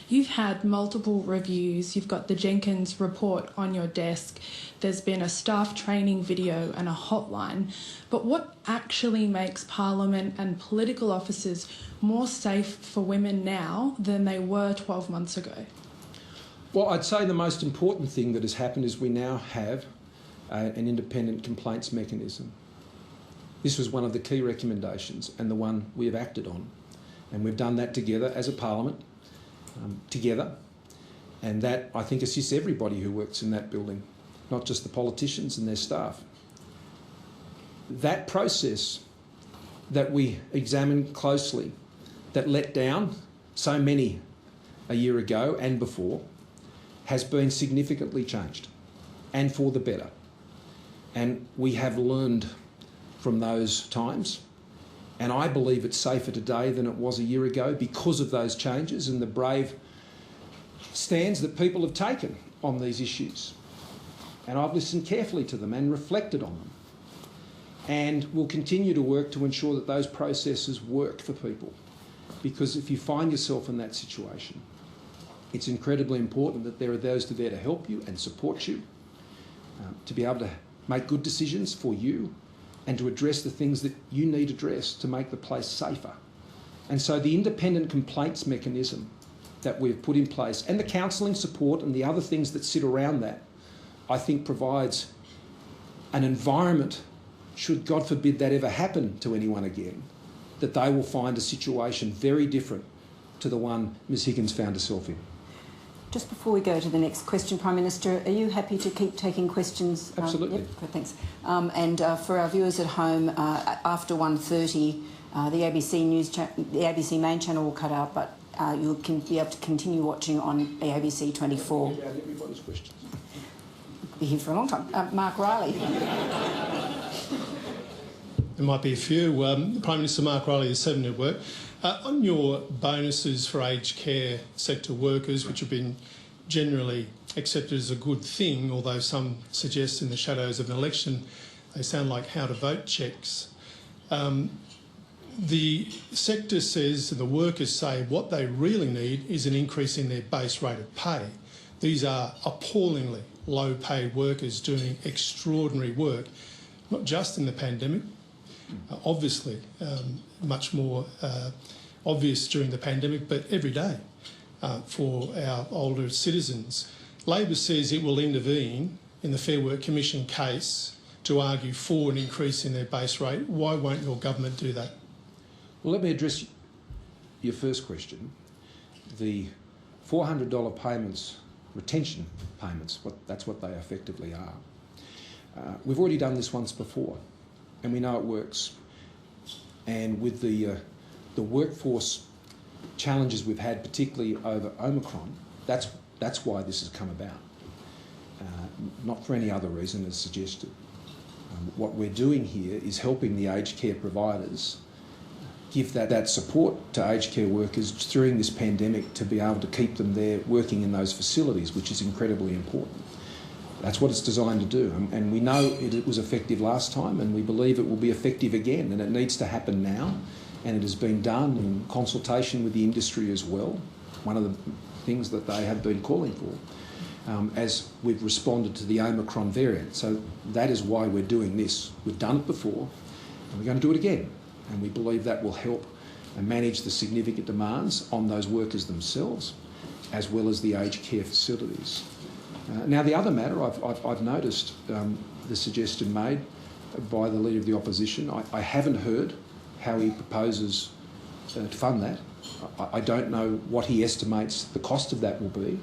You've had multiple reviews. You've got the Jenkins report on your desk. There's been a staff training video and a hotline. But what actually makes Parliament and political offices more safe for women now than they were 12 months ago? Well, I'd say the most important thing that has happened is we now have an independent complaints mechanism. This was one of the key recommendations and the one we have acted on. And we've done that together as a Parliament. Together, and that, I think, assists everybody who works in that building, not just the politicians and their staff. That process that we examined closely, that let down so many a year ago and before, has been significantly changed, and for the better. And we have learned from those times. And I believe it's safer today than it was a year ago because of those changes and the brave stands that people have taken on these issues. And I've listened carefully to them and reflected on them. And we'll continue to work to ensure that those processes work for people. Because if you find yourself in that situation, it's incredibly important that there are those there to help you and support you, to be able to make good decisions for you and to address the things that you need addressed to make the place safer. And so the independent complaints mechanism that we've put in place and the counselling support and the other things that sit around that, I think provides an environment, should God forbid that ever happen to anyone again, that they will find a situation very different to the one Ms Higgins found herself in. Just before we go to the next question, Prime Minister, are you happy to keep taking questions? Absolutely. Yep, good, thanks. And for our viewers at home, after 1:30, the ABC main channel will cut out, but you can be able to continue watching on the ABC 24. Everybody's questions. Be here for a long time. Mark Riley. There might be a few. Prime Minister Mark Riley, the 7 Network. On your bonuses for aged care sector workers, which have been generally accepted as a good thing, although some suggest in the shadows of an election they sound like how-to-vote checks. The sector says, and the workers say, what they really need is an increase in their base rate of pay. These are appallingly low-paid workers doing extraordinary work, not just in the pandemic, obviously much more obvious during the pandemic, but every day for our older citizens. Labor says it will intervene in the Fair Work Commission case to argue for an increase in their base rate. Why won't your government do that? Well, let me address your first question. The $400 payments, retention payments, that's what they effectively are. We've already done this once before, and we know it works. And with the workforce challenges we've had, particularly over Omicron, that's why this has come about, not for any other reason as suggested. What we're doing here is helping the aged care providers give that support to aged care workers during this pandemic to be able to keep them there working in those facilities, which is incredibly important. That's what it's designed to do, and we know it was effective last time, and we believe it will be effective again, and it needs to happen now, and it has been done in consultation with the industry as well, one of the things that they have been calling for, as we've responded to the Omicron variant. So that is why we're doing this. We've done it before, and we're going to do it again, and we believe that will help manage the significant demands on those workers themselves, as well as the aged care facilities. Now, the other matter, I've noticed the suggestion made by the Leader of the Opposition. I haven't heard how he proposes to fund that. I don't know what he estimates the cost of that will be,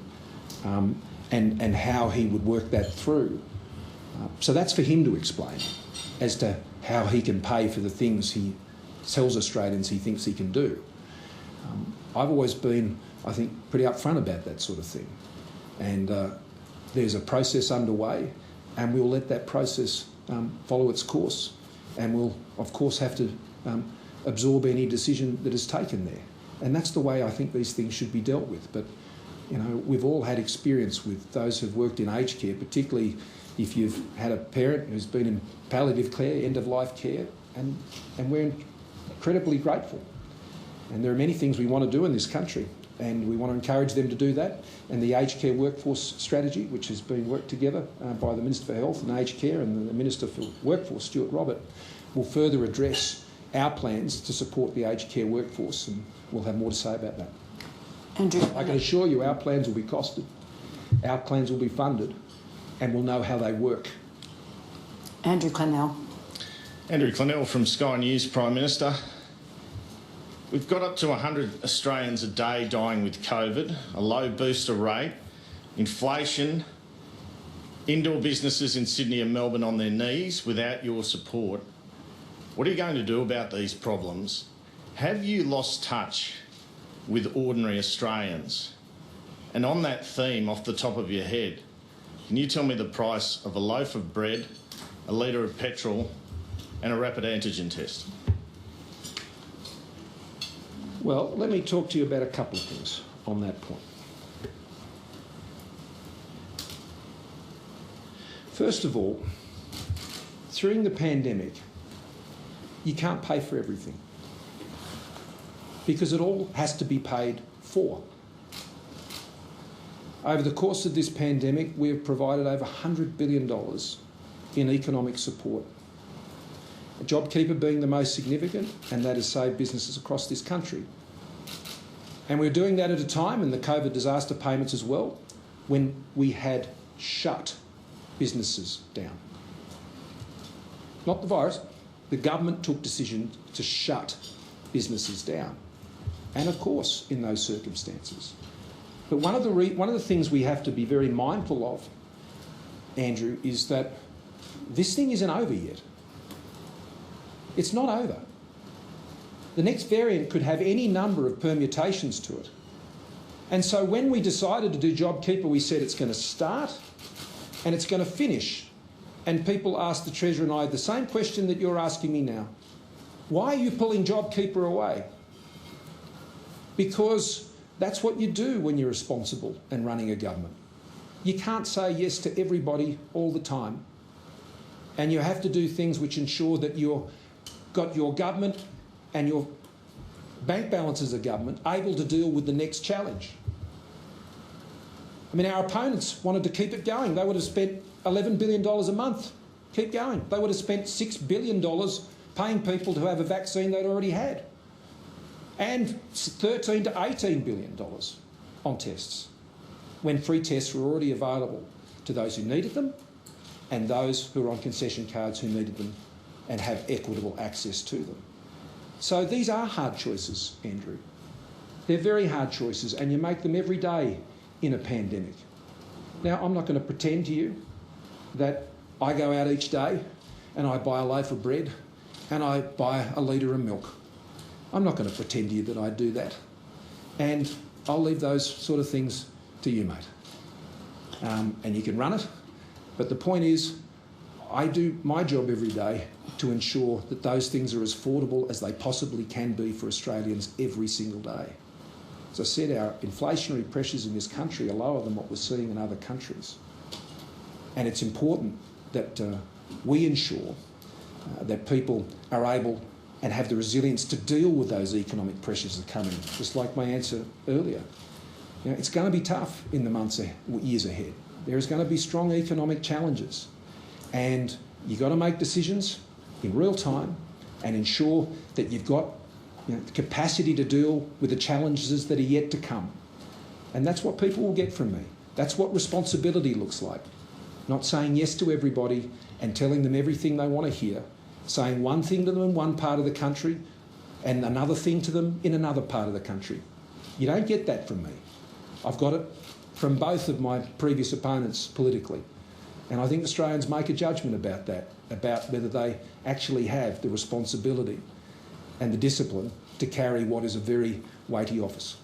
and how he would work that through. So that's for him to explain as to how he can pay for the things he tells Australians he thinks he can do. I've always been, I think, pretty upfront about that sort of thing. And there's a process underway, and we'll let that process follow its course, and we'll, of course, have to absorb any decision that is taken there. And that's the way I think these things should be dealt with. But, you know, we've all had experience with those who've worked in aged care, particularly if you've had a parent who's been in palliative care, end-of-life care, and we're incredibly grateful. And there are many things we want to do in this country, and we want to encourage them to do that. And the aged care workforce strategy, which has been worked together by the Minister for Health and Aged Care and the Minister for Workforce, Stuart Robert, will further address our plans to support the aged care workforce, and we'll have more to say about that. Andrew, I can assure you our plans will be costed, our plans will be funded, and we'll know how they work. Andrew Clennell. Andrew Clennell from Sky News, Prime Minister. We've got up to 100 Australians a day dying with COVID, a low booster rate, inflation, indoor businesses in Sydney and Melbourne on their knees without your support. What are you going to do about these problems? Have you lost touch with ordinary Australians? And on that theme, off the top of your head, can you tell me the price of a loaf of bread, a litre of petrol and a rapid antigen test? Well, let me talk to you about a couple of things on that point. First of all, during the pandemic, you can't pay for everything because it all has to be paid for. Over the course of this pandemic, we have provided over $100 billion in economic support. JobKeeper being the most significant, and that has saved businesses across this country. And we're doing that at a time, and the COVID disaster payments as well, when we had shut businesses down. Not the virus, the government took decisions to shut businesses down. And of course, in those circumstances. But one of the things we have to be very mindful of, Andrew, is that this thing isn't over yet. It's not over. The next variant could have any number of permutations to it. And so when we decided to do JobKeeper, we said it's going to start and it's going to finish. And people asked the Treasurer and I the same question that you're asking me now. Why are you pulling JobKeeper away? Because that's what you do when you're responsible and running a government. You can't say yes to everybody all the time. And you have to do things which ensure that you've got your government and your bank balance as a government able to deal with the next challenge. I mean, our opponents wanted to keep it going. They would have spent $11 billion a month. Keep going. They would have spent $6 billion paying people to have a vaccine they'd already had. And $13 to $18 billion on tests, when free tests were already available to those who needed them and those who were on concession cards who needed them and have equitable access to them. So these are hard choices, Andrew. They're very hard choices, and you make them every day in a pandemic. Now, I'm not going to pretend to you that I go out each day and I buy a loaf of bread and I buy a litre of milk. I'm not going to pretend to you that I do that. And I'll leave those sort of things to you, mate. And you can run it. But the point is, I do my job every day to ensure that those things are as affordable as they possibly can be for Australians every single day. As I said, our inflationary pressures in this country are lower than what we're seeing in other countries. And it's important that we ensure that people are able and have the resilience to deal with those economic pressures that come in, just like my answer earlier. You know, it's going to be tough in the months, years ahead. There is going to be strong economic challenges. And you've got to make decisions in real time and ensure that you've got the capacity to deal with the challenges that are yet to come. And that's what people will get from me. That's what responsibility looks like. Not saying yes to everybody and telling them everything they want to hear, saying one thing to them in one part of the country and another thing to them in another part of the country. You don't get that from me. I've got it from both of my previous opponents politically. And I think Australians make a judgment about that, about whether they actually have the responsibility and the discipline to carry what is a very weighty office.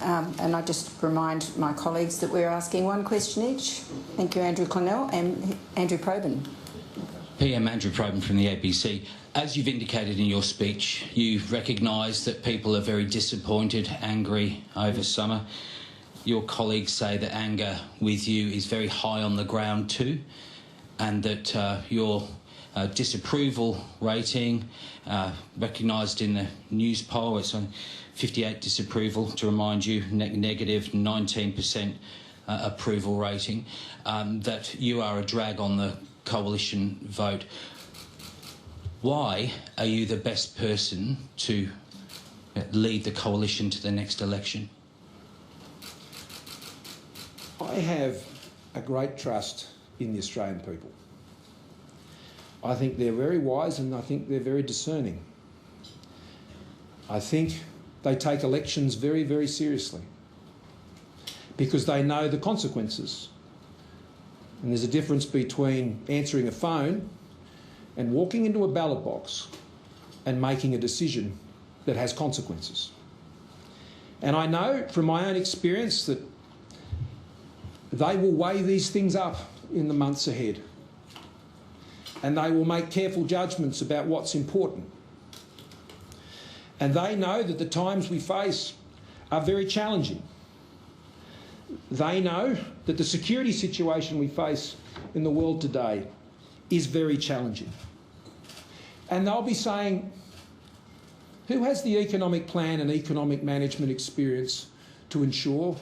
And I just remind my colleagues that we're asking one question each. Thank you, Andrew Clennell and Andrew Probyn. PM Andrew Probyn from the ABC. As you've indicated in your speech, you've recognised that people are very disappointed, angry over summer. Your colleagues say that anger with you is very high on the ground too, and that your disapproval rating, recognised in the news poll, it's on 58 disapproval, to remind you, negative 19% approval rating, that you are a drag on the coalition vote. Why are you the best person to lead the coalition to the next election? I have a great trust in the Australian people. I think they're very wise and I think they're very discerning. I think they take elections very, very seriously because they know the consequences. And there's a difference between answering a phone and walking into a ballot box and making a decision that has consequences. And I know from my own experience that they will weigh these things up in the months ahead. And they will make careful judgments about what's important. And they know that the times we face are very challenging. They know that the security situation we face in the world today is very challenging. And they'll be saying, who has the economic plan and economic management experience to ensure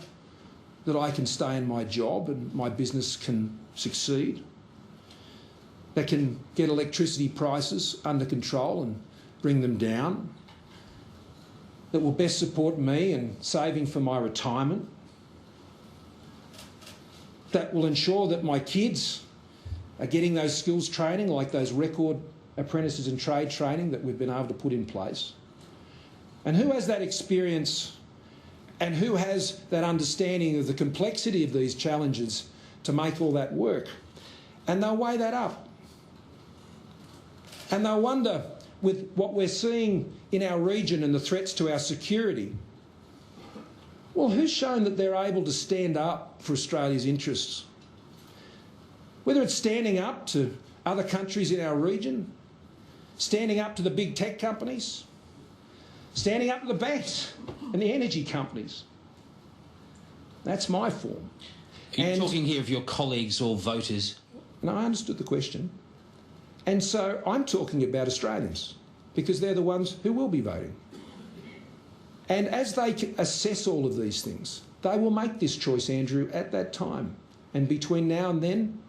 that I can stay in my job and my business can succeed? that can get electricity prices under control and bring them down, that will best support me in saving for my retirement, that will ensure that my kids are getting those skills training, like those record apprentices and trade training that we've been able to put in place. And who has that experience and who has that understanding of the complexity of these challenges to make all that work? And they'll weigh that up. And they'll wonder, with what we're seeing in our region and the threats to our security, well, who's shown that they're able to stand up for Australia's interests? Whether it's standing up to other countries in our region, standing up to the big tech companies, standing up to the banks and the energy companies. That's my form. Are you talking here of your colleagues or voters? No, I understood the question. And so I'm talking about Australians, because they're the ones who will be voting. And as they assess all of these things, they will make this choice, Andrew, at that time. And between now and then,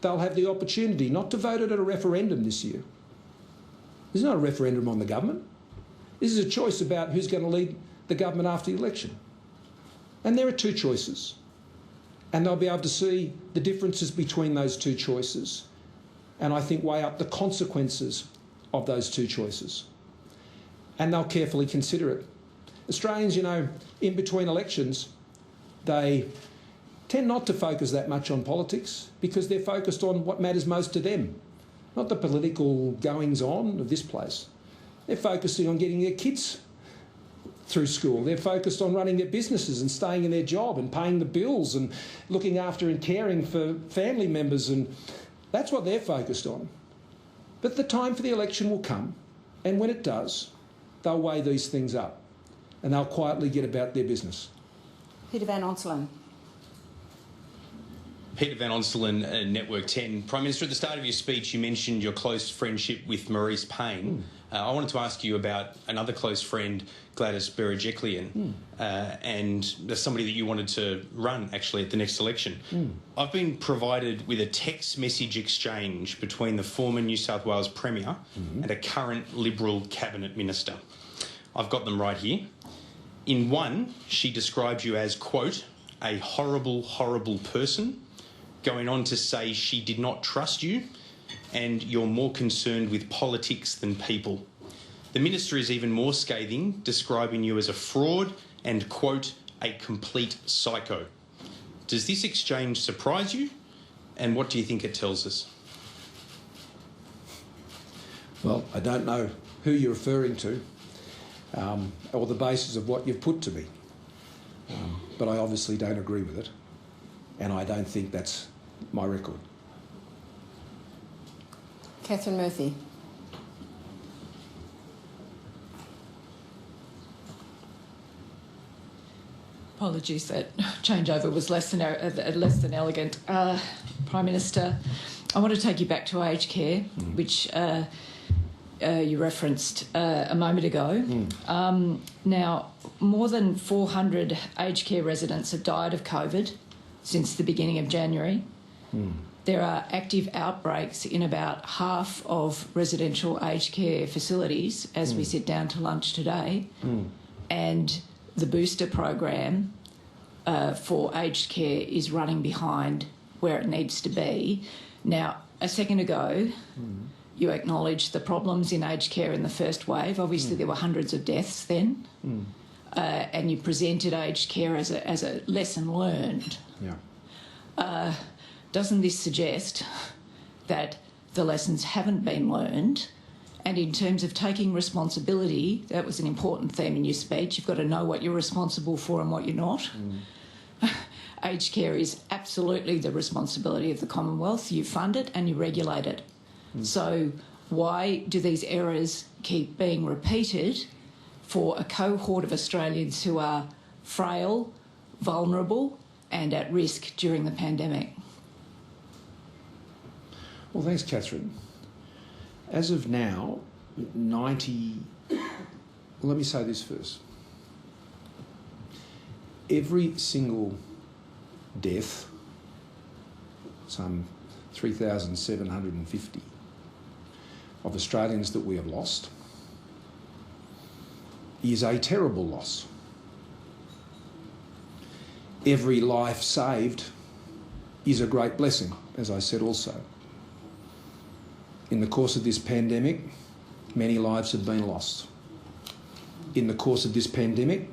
they'll have the opportunity not to vote at a referendum this year. There's not a referendum on the government. This is a choice about who's going to lead the government after the election. And there are two choices. And they'll be able to see the differences between those two choices, and I think weigh up the consequences of those two choices. And they'll carefully consider it. Australians, you know, in between elections, they tend not to focus that much on politics because they're focused on what matters most to them, not the political goings-on of this place. They're focusing on getting their kids through school. They're focused on running their businesses and staying in their job and paying the bills and looking after and caring for family members, and that's what they're focused on. But the time for the election will come, and when it does, they'll weigh these things up and they'll quietly get about their business. Peter Van Onselen. Peter Van Onselen, Network 10. Prime Minister, at the start of your speech, you mentioned your close friendship with Maurice Payne. I wanted to ask you about another close friend, Gladys Berejiklian, and there's somebody that you wanted to run, actually, at the next election. I've been provided with a text message exchange between the former New South Wales Premier and a current Liberal Cabinet Minister. I've got them right here. In one, she describes you as, quote, a horrible, horrible person, going on to say she did not trust you and you're more concerned with politics than people. The Minister is even more scathing, describing you as a fraud and, quote, a complete psycho. Does this exchange surprise you, and what do you think it tells us? Well, I don't know who you're referring to or the basis of what you've put to me, but I obviously don't agree with it, and I don't think that's my record. Catherine Murphy. Apologies, that changeover was less than elegant. Prime Minister, I want to take you back to aged care, which you referenced a moment ago. Now, more than 400 aged care residents have died of COVID since the beginning of January. There are active outbreaks in about half of residential aged care facilities as we sit down to lunch today. And the booster program for aged care is running behind where it needs to be. Now, a second ago, you acknowledged the problems in aged care in the first wave. Obviously, there were hundreds of deaths then. And you presented aged care as a lesson learned. Doesn't this suggest that the lessons haven't been learned? And in terms of taking responsibility, that was an important theme in your speech. You've got to know what you're responsible for and what you're not. Aged care is absolutely the responsibility of the Commonwealth. You fund it and you regulate it. So why do these errors keep being repeated for a cohort of Australians who are frail, vulnerable and at risk during the pandemic? Well, thanks, Catherine. As of now, let me say this first. Every single death, some 3,750 of Australians that we have lost is a terrible loss. Every life saved is a great blessing, as I said also. In the course of this pandemic, many lives have been lost. In the course of this pandemic,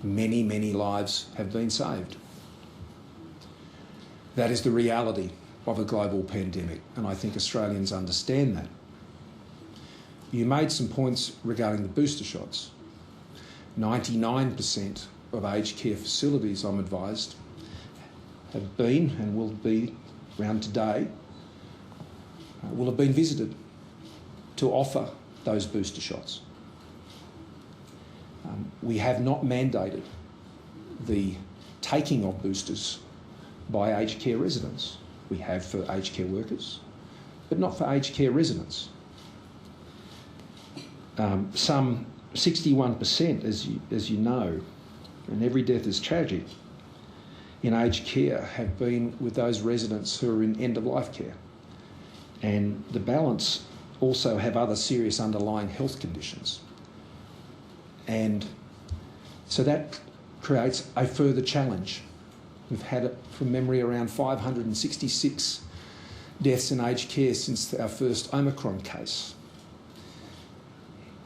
many, many lives have been saved. That is the reality of a global pandemic, and I think Australians understand that. You made some points regarding the booster shots. 99% of aged care facilities, I'm advised, have been and will be around today, will have been visited to offer those booster shots. We have not mandated the taking of boosters by aged care residents. We have for aged care workers, but not for aged care residents. Some 61%, as you know, and every death is tragic, in aged care have been with those residents who are in end-of-life care. And the balance also have other serious underlying health conditions. And so that creates a further challenge. We've had, from memory, around 566 deaths in aged care since our first Omicron case.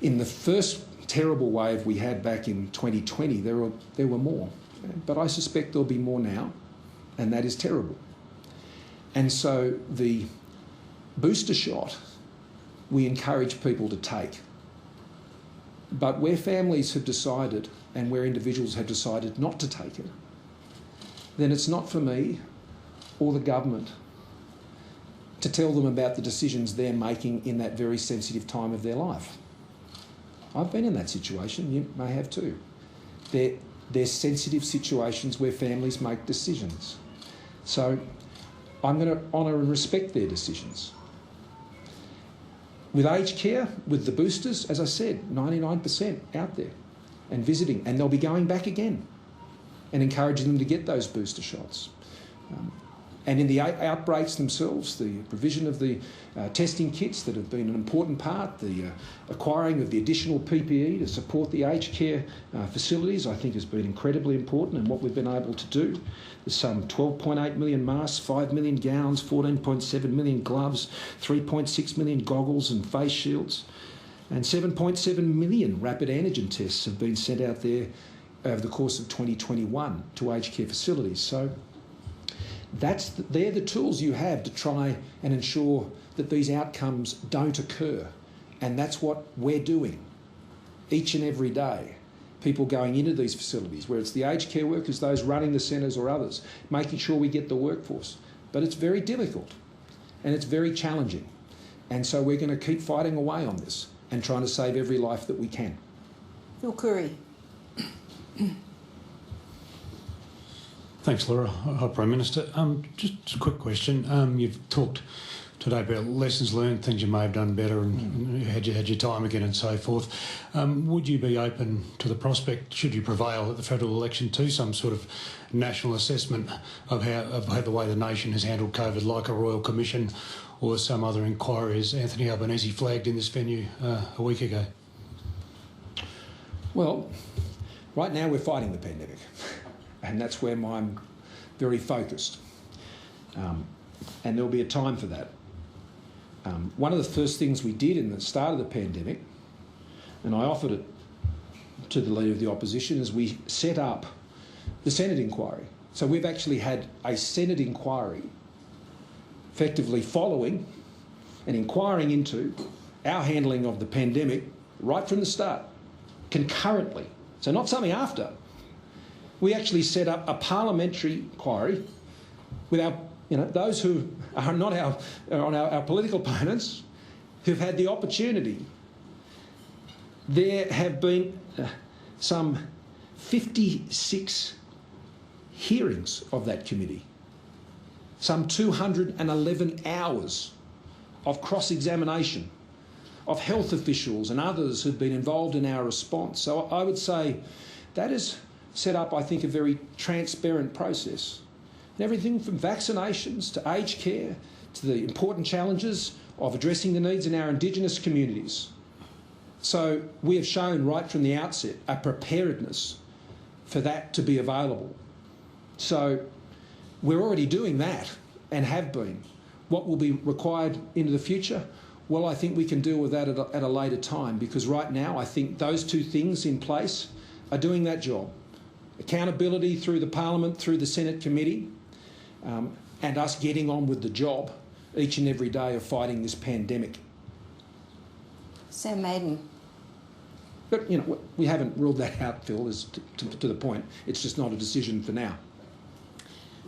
In the first terrible wave we had back in 2020, there were more. But I suspect there'll be more now, and that is terrible. And so the booster shot, we encourage people to take. But where families have decided and where individuals have decided not to take it, then it's not for me or the government to tell them about the decisions they're making in that very sensitive time of their life. I've been in that situation, you may have too. They're sensitive situations where families make decisions. So I'm going to honour and respect their decisions. With aged care, with the boosters, as I said, 99% out there and visiting, and they'll be going back again and encouraging them to get those booster shots. And in the outbreaks themselves, the provision of the testing kits that have been an important part, the acquiring of the additional PPE to support the aged care facilities, I think has been incredibly important, and what we've been able to do. There's some 12.8 million masks, 5 million gowns, 14.7 million gloves, 3.6 million goggles and face shields, and 7.7 million rapid antigen tests have been sent out there over the course of 2021 to aged care facilities. So they're the tools you have to try and ensure that these outcomes don't occur. And that's what we're doing each and every day. People going into these facilities, where it's the aged care workers, those running the centres or others, making sure we get the workforce. But it's very difficult and it's very challenging. And so we're going to keep fighting away on this and trying to save every life that we can. Phil Curry. Thanks, Laura. Hi, Prime Minister. Just a quick question. You've talked today about lessons learned, things you may have done better, and had your time again and so forth. Would you be open to the prospect, should you prevail at the federal election, to some sort of national assessment of how the way the nation has handled COVID, like a Royal Commission or some other inquiry, as Anthony Albanese flagged in this venue a week ago? Well, right now we're fighting the pandemic. And that's where I'm very focused. And there'll be a time for that. One of the first things we did in the start of the pandemic, and I offered it to the Leader of the Opposition, is we set up the Senate inquiry. So we've actually had a Senate inquiry effectively following and inquiring into our handling of the pandemic right from the start, concurrently. So not something after. We actually set up a parliamentary inquiry with our, those who are not our political opponents, who've had the opportunity. There have been some 56 hearings of that committee, some 211 hours of cross-examination of health officials and others who've been involved in our response. So I would say that is set up, I think, a very transparent process. And everything from vaccinations to aged care to the important challenges of addressing the needs in our Indigenous communities. So we have shown right from the outset a preparedness for that to be available. So we're already doing that and have been. What will be required into the future? Well, I think we can deal with that at a later time, because right now I think those two things in place are doing that job. Accountability through the Parliament, through the Senate committee, and us getting on with the job each and every day of fighting this pandemic. Sam Maiden. But, you know, we haven't ruled that out, Phil, to the point. It's just not a decision for now.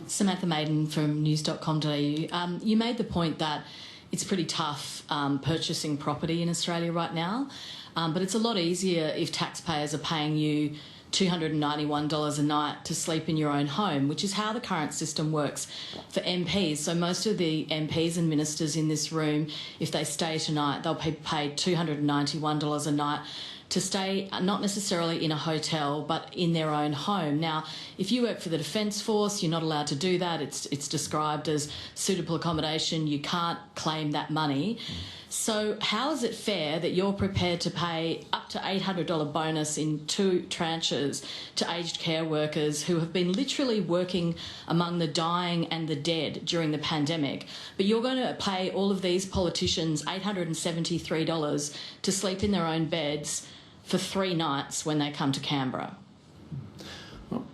Samantha Maiden from news.com.au. You made the point that it's pretty tough purchasing property in Australia right now, but it's a lot easier if taxpayers are paying you $291 a night to sleep in your own home, which is how the current system works for MPs. So most of the MPs and ministers in this room, if they stay tonight, they'll be paid $291 a night to stay not necessarily in a hotel but in their own home. Now, if you work for the Defence Force, you're not allowed to do that. It's described as suitable accommodation. You can't claim that money. So how is it fair that you're prepared to pay up to $800 bonus in 2 tranches to aged care workers who have been literally working among the dying and the dead during the pandemic, but you're going to pay all of these politicians $873 to sleep in their own beds for 3 nights when they come to Canberra? Well,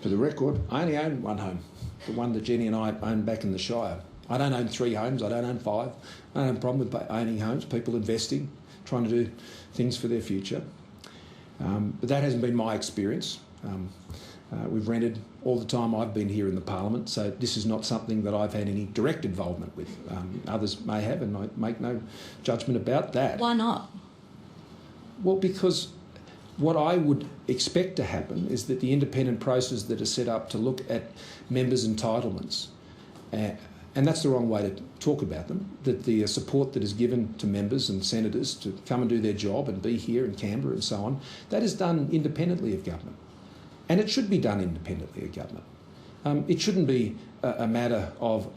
for the record, I only own one home, the one that Jenny and I own back in the Shire. I don't own 3 homes, I don't own 5. I don't have a problem with owning homes, people investing, trying to do things for their future. But that hasn't been my experience. We've rented all the time I've been here in the Parliament, so this is not something that I've had any direct involvement with. Others may have, and I make no judgment about that. Why not? Well, because what I would expect to happen is that the independent processes that are set up to look at members' entitlements, and that's the wrong way to talk about them, that the support that is given to members and senators to come and do their job and be here in Canberra and so on, that is done independently of government. And it should be done independently of government. It shouldn't be a matter of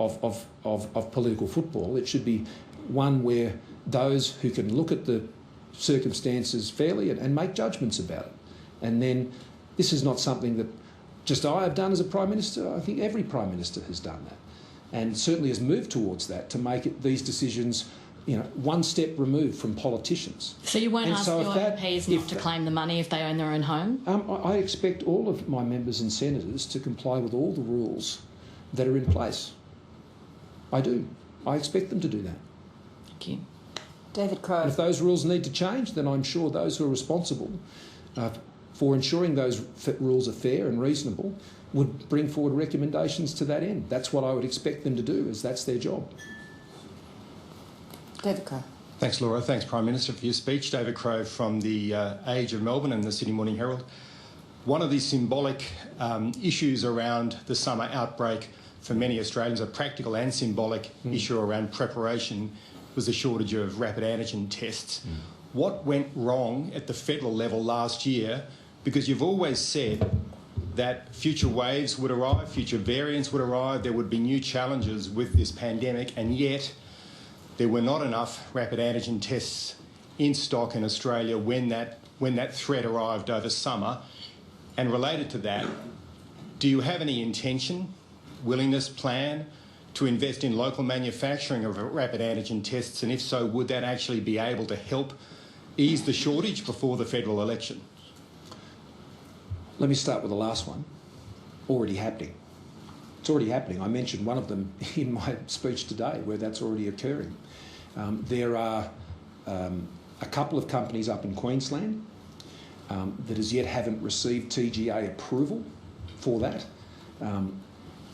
political football. It should be one where those who can look at the circumstances fairly and make judgments about it. And then this is not something that just I have done as a Prime Minister. I think every Prime Minister has done that, and certainly has moved towards that to make these decisions, you know, one step removed from politicians. So you won't ask your MPs not to claim the money if they own their own home? I expect all of my members and senators to comply with all the rules that are in place. I do. I expect them to do that. Thank you. David Crowe. And if those rules need to change, then I'm sure those who are responsible for ensuring those rules are fair and reasonable would bring forward recommendations to that end. That's what I would expect them to do, as that's their job. David Crowe. Thanks, Laura. Thanks, Prime Minister, for your speech. David Crowe from the Age of Melbourne and the Sydney Morning Herald. One of the symbolic issues around the summer outbreak for many Australians, a practical and symbolic issue around preparation, was the shortage of rapid antigen tests. What went wrong at the federal level last year? Because you've always said that future waves would arrive, future variants would arrive, there would be new challenges with this pandemic, and yet there were not enough rapid antigen tests in stock in Australia when that threat arrived over summer. And related to that, do you have any intention, willingness, plan to invest in local manufacturing of rapid antigen tests? And if so, would that actually be able to help ease the shortage before the federal election? Let me start with the last one. Already happening. It's already happening. I mentioned one of them in my speech today where that's already occurring. There are a couple of companies up in Queensland that as yet haven't received TGA approval for that,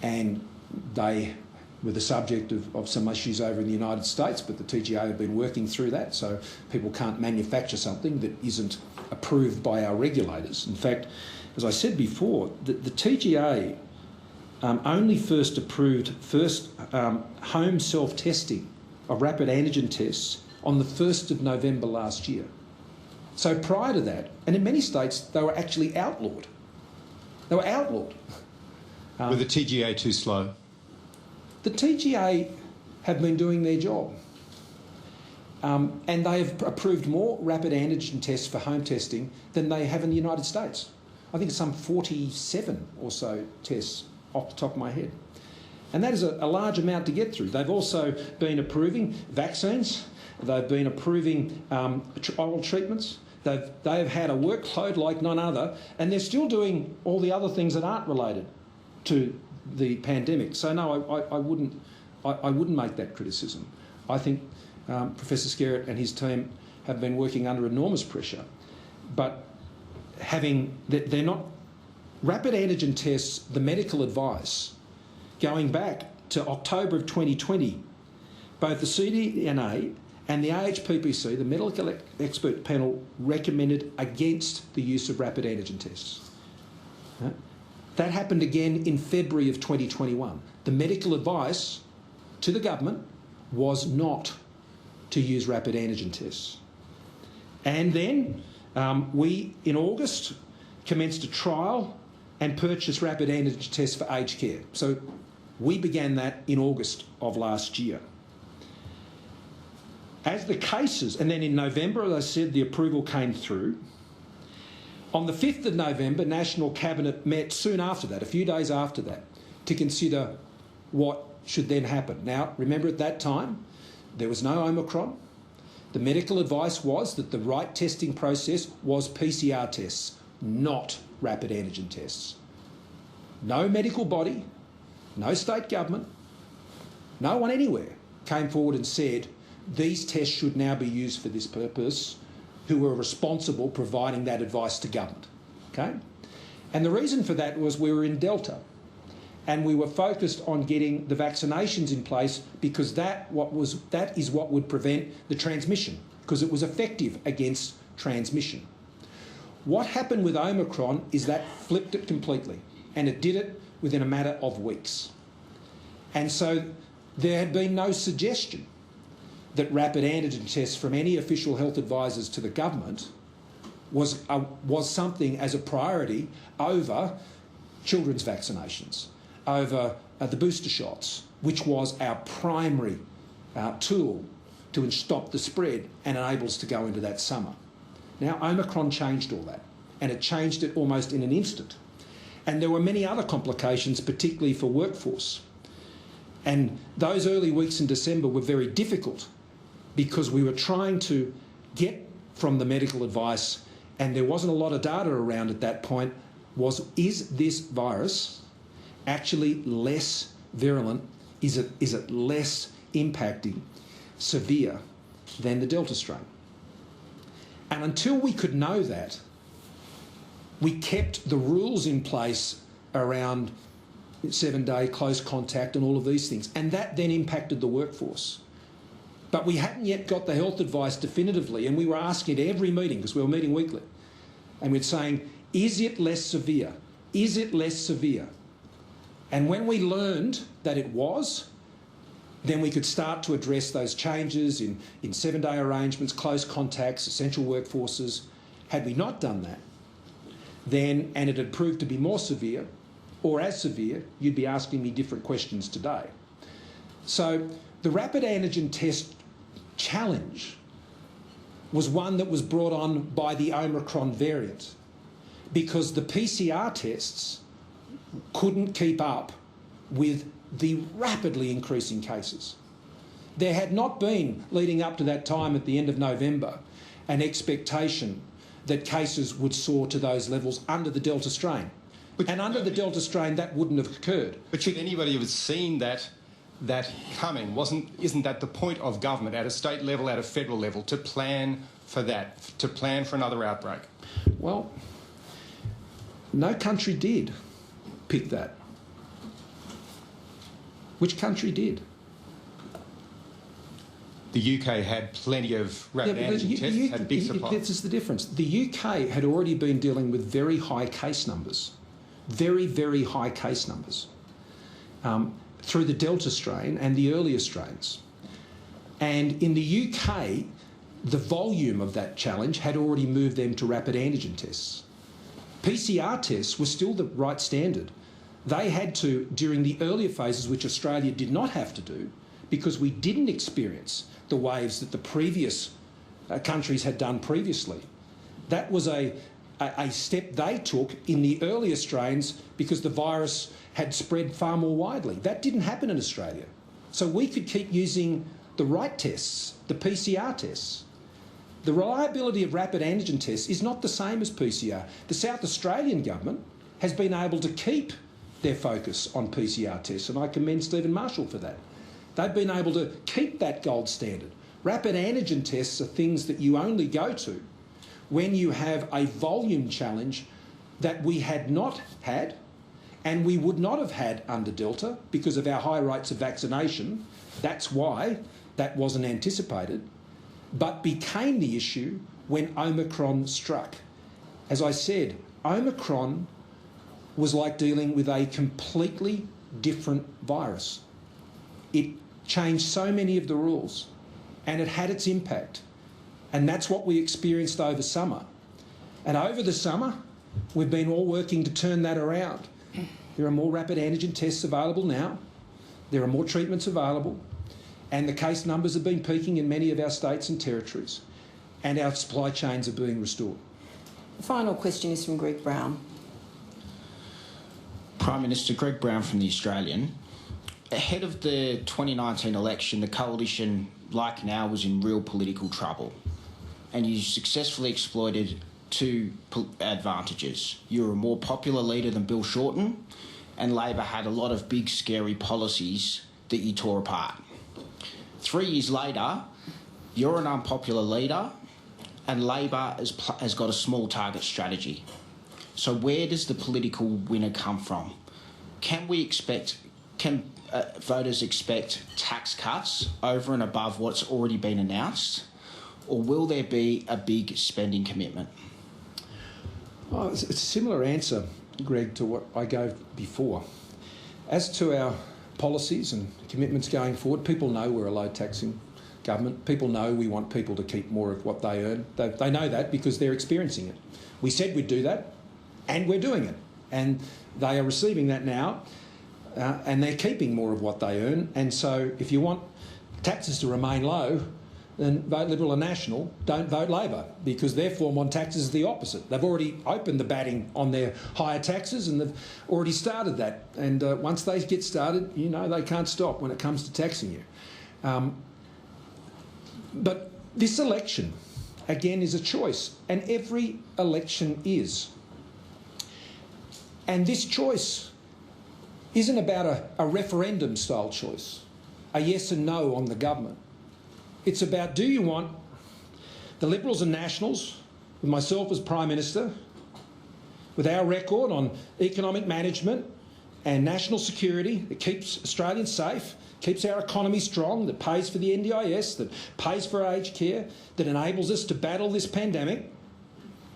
and they were the subject of some issues over in the United States, but the TGA have been working through that, so people can't manufacture something that isn't approved by our regulators. In fact, as I said before, the TGA only first approved home self-testing of rapid antigen tests on the 1st of November last year. So prior to that, and in many states, they were actually outlawed. They were outlawed. Were the TGA too slow? The TGA have been doing their job. And they have approved more rapid antigen tests for home testing than they have in the United States. I think it's some 47 or so tests off the top of my head. And that is a large amount to get through. They've also been approving vaccines. They've been approving oral treatments. They have had a workload like none other, and they're still doing all the other things that aren't related to the pandemic. So no, I wouldn't make that criticism. I think Professor Skerritt and his team have been working under enormous pressure, but they're not rapid antigen tests. The medical advice going back to October of 2020, both the CDNA and the AHPPC, the medical expert panel, recommended against the use of rapid antigen tests. That happened again in February of 2021. The medical advice to the government was not to use rapid antigen tests. And then we, in August, commenced a trial and purchased rapid antigen tests for aged care. So we began that in August of last year. As the cases, and then in November, as I said, the approval came through. On the 5th of November, National Cabinet met soon after that, a few days after that, to consider what should then happen. Now, remember at that time, there was no Omicron. The medical advice was that the right testing process was PCR tests, not rapid antigen tests. No medical body, no state government, no one anywhere came forward and said these tests should now be used for this purpose, who were responsible providing that advice to government. Okay? And the reason for that was we were in Delta and we were focused on getting the vaccinations in place because that is what would prevent the transmission, because it was effective against transmission. What happened with Omicron is that flipped it completely, and it did it within a matter of weeks. And so there had been no suggestion that rapid antigen tests from any official health advisors to the government was something as a priority over children's vaccinations, over the booster shots, which was our primary tool to stop the spread and enable us to go into that summer. Now, Omicron changed all that, and it changed it almost in an instant. And there were many other complications, particularly for workforce. And those early weeks in December were very difficult because we were trying to get from the medical advice, and there wasn't a lot of data around at that point, is this virus actually less virulent? Is it less impacting, severe than the Delta strain? And until we could know that, we kept the rules in place around 7-day close contact and all of these things, and that then impacted the workforce. But we hadn't yet got the health advice definitively, and we were asking at every meeting, because we were meeting weekly, and we're saying, is it less severe? Is it less severe? And when we learned that it was, then we could start to address those changes in 7-day arrangements, close contacts, essential workforces. Had we not done that, then, and it had proved to be more severe, or as severe, you'd be asking me different questions today. So the rapid antigen test challenge was one that was brought on by the Omicron variant because the PCR tests couldn't keep up with the rapidly increasing cases. There had not been, leading up to that time at the end of November, an expectation that cases would soar to those levels under the Delta strain. And under the Delta strain, that wouldn't have occurred. But should anybody have seen that coming? Isn't that the point of government at a state level, at a federal level, to plan for that, to plan for another outbreak? Well, no country did pick that. Which country did? The UK had plenty of rapid antigen tests, had big supply. This is the difference. The UK had already been dealing with very high case numbers, very, very high case numbers, through the Delta strain and the earlier strains. And in the UK, the volume of that challenge had already moved them to rapid antigen tests. PCR tests were still the right standard, They had to, during the earlier phases, which Australia did not have to do, because we didn't experience the waves that the previous countries had done previously. That was a step they took in the earlier strains because the virus had spread far more widely. That didn't happen in Australia. So we could keep using the right tests, the PCR tests. The reliability of rapid antigen tests is not the same as PCR. The South Australian government has been able to keep their focus on PCR tests, and I commend Stephen Marshall for that. They've been able to keep that gold standard. Rapid antigen tests are things that you only go to when you have a volume challenge that we had not had and we would not have had under Delta because of our high rates of vaccination. That's why that wasn't anticipated, but became the issue when Omicron struck. As I said, Omicron was like dealing with a completely different virus. It changed so many of the rules and it had its impact. And that's what we experienced over summer. And over the summer, we've been all working to turn that around. There are more rapid antigen tests available now. There are more treatments available. And the case numbers have been peaking in many of our states and territories. And our supply chains are being restored. The final question is from Greg Brown. Prime Minister Greg Brown from The Australian. Ahead of the 2019 election, the coalition, like now, was in real political trouble. And you successfully exploited two advantages. You were a more popular leader than Bill Shorten, and Labor had a lot of big, scary policies that you tore apart. 3 years later, you're an unpopular leader, and Labor has got a small target strategy. So where does the political winner come from? Can voters expect tax cuts over and above what's already been announced, or will there be a big spending commitment? Oh, it's a similar answer, Greg, to what I gave before. As to our policies and commitments going forward, people know we're a low-taxing government. People know we want people to keep more of what they earn. They know that because they're experiencing it. We said we'd do that, and we're doing it. And they are receiving that now, and they're keeping more of what they earn. And so if you want taxes to remain low, then vote Liberal and National, don't vote Labor, because their form on taxes is the opposite. They've already opened the batting on their higher taxes and they've already started that. And once they get started, you know they can't stop when it comes to taxing you. But this election, again, is a choice, and every election is. And this choice isn't about a referendum-style choice, a yes and no on the government. It's about, do you want the Liberals and Nationals, with myself as Prime Minister, with our record on economic management and national security that keeps Australians safe, keeps our economy strong, that pays for the NDIS, that pays for aged care, that enables us to battle this pandemic,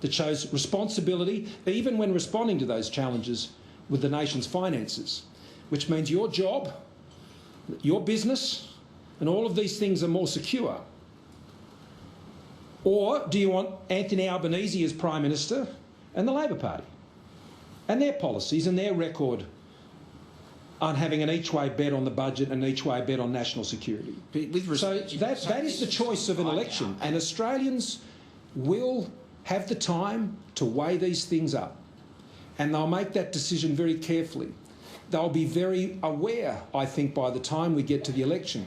that shows responsibility even when responding to those challenges with the nation's finances, which means your job, your business, and all of these things are more secure? Or do you want Anthony Albanese as Prime Minister and the Labor Party and their policies and their record on having an each-way bet on the budget and an each-way bet on national security? So that is the choice of an election, and Australians will have the time to weigh these things up, and they'll make that decision very carefully. They'll be very aware, I think, by the time we get to the election,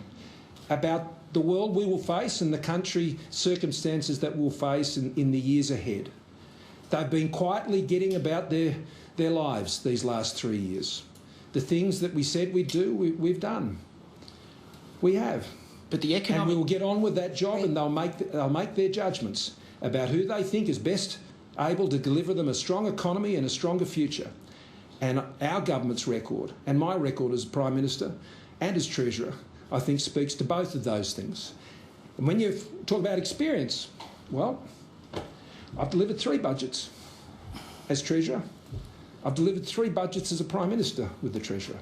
about the world we will face and the country circumstances that we'll face in the years ahead. They've been quietly getting about their lives these last 3 years. The things that we said we'd do, we've done. We have. But the economic... And we will get on with that job, and they'll make their judgments about who they think is best able to deliver them a strong economy and a stronger future. And our government's record, and my record as Prime Minister and as Treasurer, I think speaks to both of those things. And when you talk about experience, well, I've delivered 3 budgets as Treasurer. I've delivered 3 budgets as a Prime Minister with the Treasurer.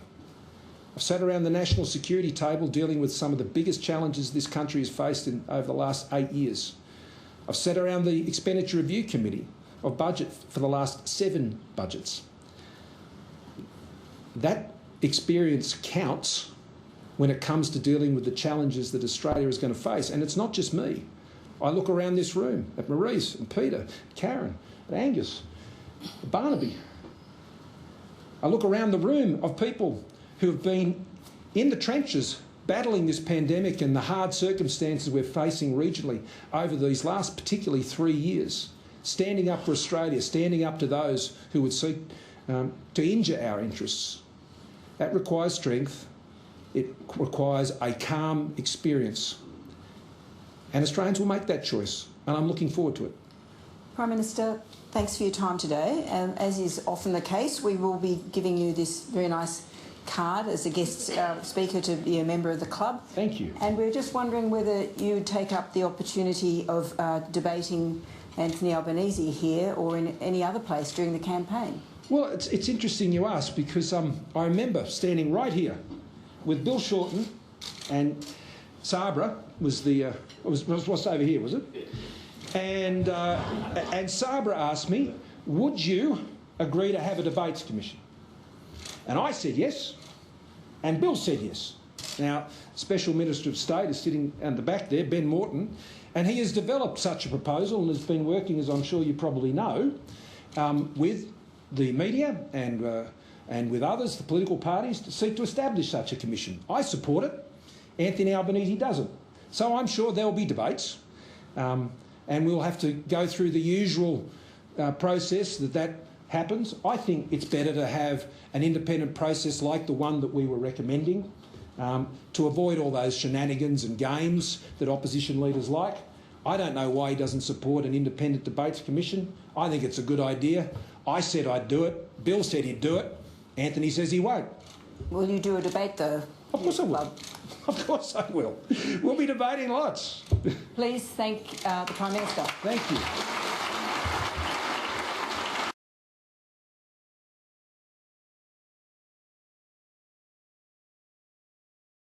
I've sat around the national security table dealing with some of the biggest challenges this country has faced over the last 8 years. I've sat around the Expenditure Review Committee of Budget for the last 7 budgets. that experience counts when it comes to dealing with the challenges that Australia is going to face. And it's not just me. I look around this room at Maurice and Peter, Karen, at Angus, Barnaby. I look around the room of people who have been in the trenches battling this pandemic and the hard circumstances we're facing regionally over these last particularly 3 years, standing up for Australia, standing up to those who would seek to injure our interests. That requires strength. It requires a calm experience. And Australians will make that choice, and I'm looking forward to it. Prime Minister, thanks for your time today. As is often the case, we will be giving you this very nice card as a guest speaker to be a member of the club. Thank you. And we're just wondering whether you would take up the opportunity of debating Anthony Albanese here or in any other place during the campaign. Well, it's interesting you ask, because I remember standing right here with Bill Shorten, and Sabra was the was over here, was it? And Sabra asked me, would you agree to have a debates commission? And I said yes, and Bill said yes. Now, Special Minister of State is sitting at the back there, Ben Morton, and he has developed such a proposal and has been working, as I'm sure you probably know, with the media and with others, the political parties, to seek to establish such a commission. I support it. Anthony Albanese doesn't. So I'm sure there will be debates, and we'll have to go through the usual process that happens. I think it's better to have an independent process like the one that we were recommending, to avoid all those shenanigans and games that opposition leaders like. I don't know why he doesn't support an independent debates commission. I think it's a good idea. I said I'd do it. Bill said he'd do it. Anthony says he won't. Will you do a debate, though? Of course I will. Of course I will. We'll be debating lots. Please thank the Prime Minister. Thank you.